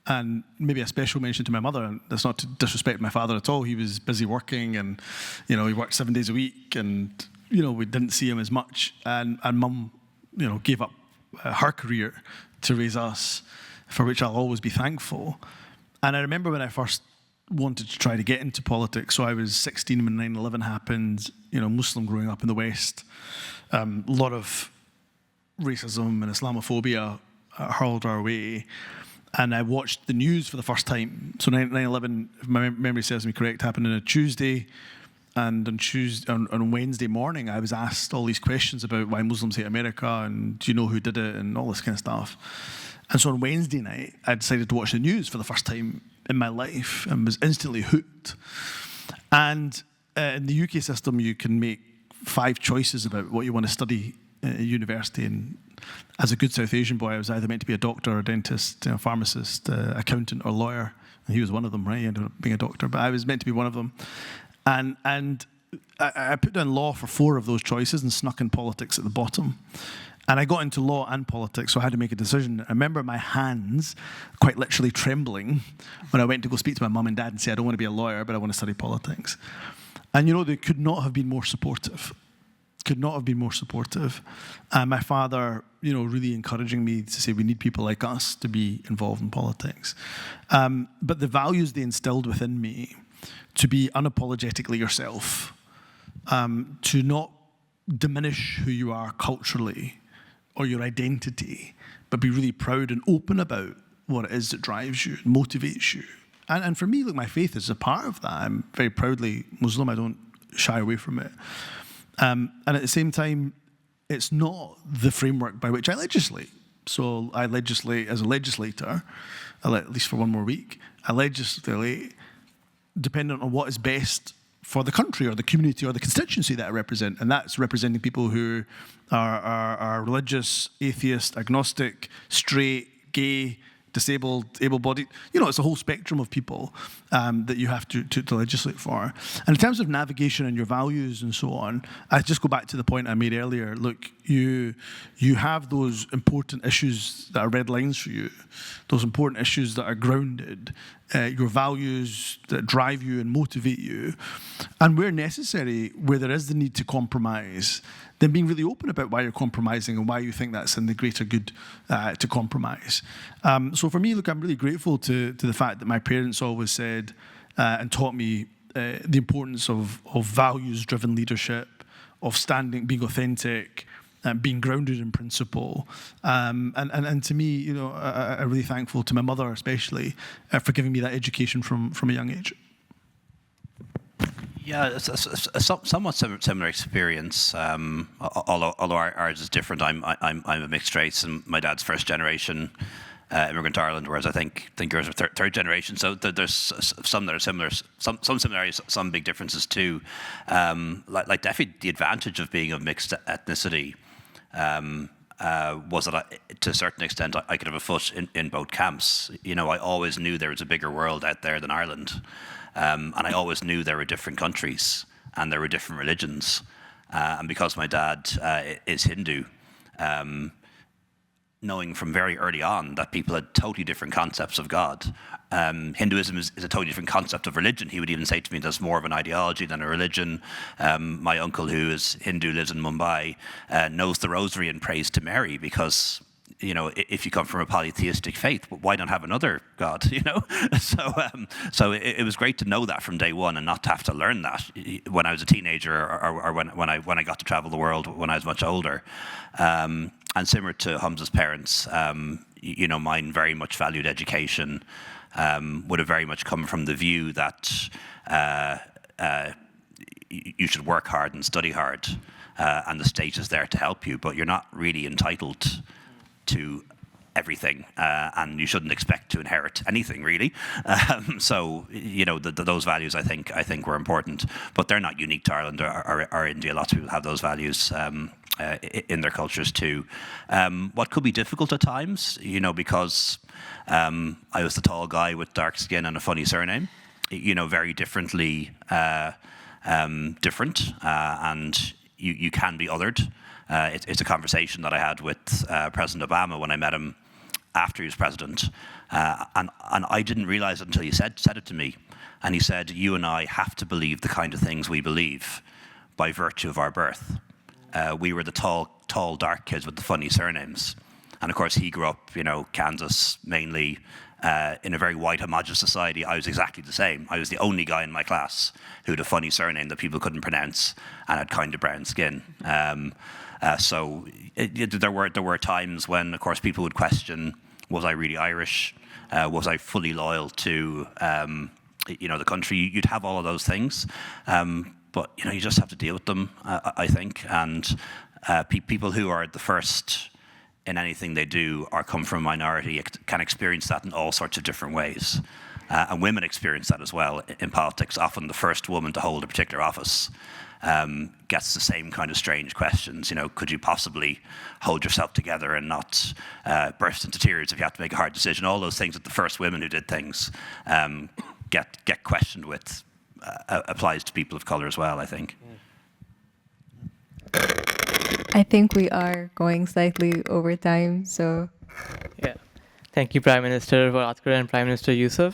And maybe a special mention to my mother, and that's not to disrespect my father at all. He was busy working, and you know, he worked 7 days a week, and you know, we didn't see him as much. And Mum, you know, gave up her career to raise us, for which I'll always be thankful. And I remember when I first wanted to try to get into politics. So I was 16 when 9/11 happened. You know, Muslim growing up in the West, a lot of racism and Islamophobia hurled our way. And I watched the news for the first time. So 9/11, if my memory serves me correct, happened on a Tuesday. And on Wednesday morning, I was asked all these questions about why Muslims hate America and do you know who did it and all this kind of stuff. And so on Wednesday night, I decided to watch the news for the first time in my life and was instantly hooked. And in the UK system, you can make 5 choices about what you want to study at university. And as a good South Asian boy, I was either meant to be a doctor, a dentist, a pharmacist, accountant, or lawyer. And he was one of them, right? He ended up being a doctor, but I was meant to be one of them. And I put down law for 4 of those choices and snuck in politics at the bottom. And I got into law and politics, so I had to make a decision. I remember my hands quite literally trembling when I went to go speak to my mum and dad and say, I don't want to be a lawyer, but I want to study politics. And you know, they could not have been more supportive. Could not have been more supportive. And my father, you know, really encouraging me to say, we need people like us to be involved in politics. But the values they instilled within me, to be unapologetically yourself, to not diminish who you are culturally or your identity, but be really proud and open about what it is that drives you, motivates you. And for me, look, my faith is a part of that. I'm very proudly Muslim. I don't shy away from it. And at the same time, it's not the framework by which I legislate. So I legislate as a legislator, at least for one more week. I legislate dependent on what is best for the country or the community or the constituency that I represent. And that's representing people who are religious, atheist, agnostic, straight, gay, disabled, able-bodied. It's a whole spectrum of people that you have to legislate for. And in terms of navigation and your values and so on, I just go back to the point I made earlier. Look, you have those important issues that are red lines for you, those important issues that are grounded, your values that drive you and motivate you. And where necessary, where there is the need to compromise, then being really open about why you're compromising and why you think that's in the greater good to compromise. So for me, look, I'm really grateful to the fact that my parents always said and taught me the importance of values-driven leadership, of being authentic, being grounded in principle. And to me, I'm really thankful to my mother especially for giving me that education from a young age.
Yeah, it's a somewhat similar experience. Although ours is different. I'm a mixed race, and my dad's first generation immigrant to Ireland, whereas I think yours are third generation. So there's some that are similar, some similarities, some big differences too. Like definitely the advantage of being of mixed ethnicity was that to a certain extent I could have a foot in both camps. I always knew there was a bigger world out there than Ireland. And I always knew there were different countries and there were different religions. And because my dad is Hindu, knowing from very early on that people had totally different concepts of God. Hinduism is a totally different concept of religion. He would even say to me there's more of an ideology than a religion. My uncle, who is Hindu, lives in Mumbai, knows the rosary and prays to Mary because if you come from a polytheistic faith, why not have another God? So it was great to know that from day one and not to have to learn that when I was a teenager or when I got to travel the world when I was much older. And similar to Humza's parents, mine very much valued education. Would have very much come from the view that you should work hard and study hard, and the state is there to help you, but you're not really entitled to everything, and you shouldn't expect to inherit anything really. So those values I think were important, but they're not unique to Ireland or India. Lots of people have those values in their cultures too. What could be difficult at times, because I was the tall guy with dark skin and a funny surname, very differently different, and you can be othered. It's a conversation that I had with President Obama when I met him after he was president, and I didn't realize it until he said it to me. And he said, "You and I have to believe the kind of things we believe by virtue of our birth." We were the tall, dark kids with the funny surnames, and of course he grew up, Kansas mainly. In a very white, homogenous society, I was exactly the same. I was the only guy in my class who had a funny surname that people couldn't pronounce and had kind of brown skin. So there were times when, of course, people would question, was I really Irish? Was I fully loyal to the country? You'd have all of those things, but you just have to deal with them, I think. And people who are the first in anything they do or come from a minority can experience that in all sorts of different ways. And women experience that as well in politics. Often the first woman to hold a particular office gets the same kind of strange questions. Could you possibly hold yourself together and not burst into tears if you have to make a hard decision? All those things that the first women who did things get questioned with applies to people of color as well, I think.
I think we are going slightly over time, so.
Yeah. Thank you, Prime Minister Varadkar and Prime Minister Yousaf.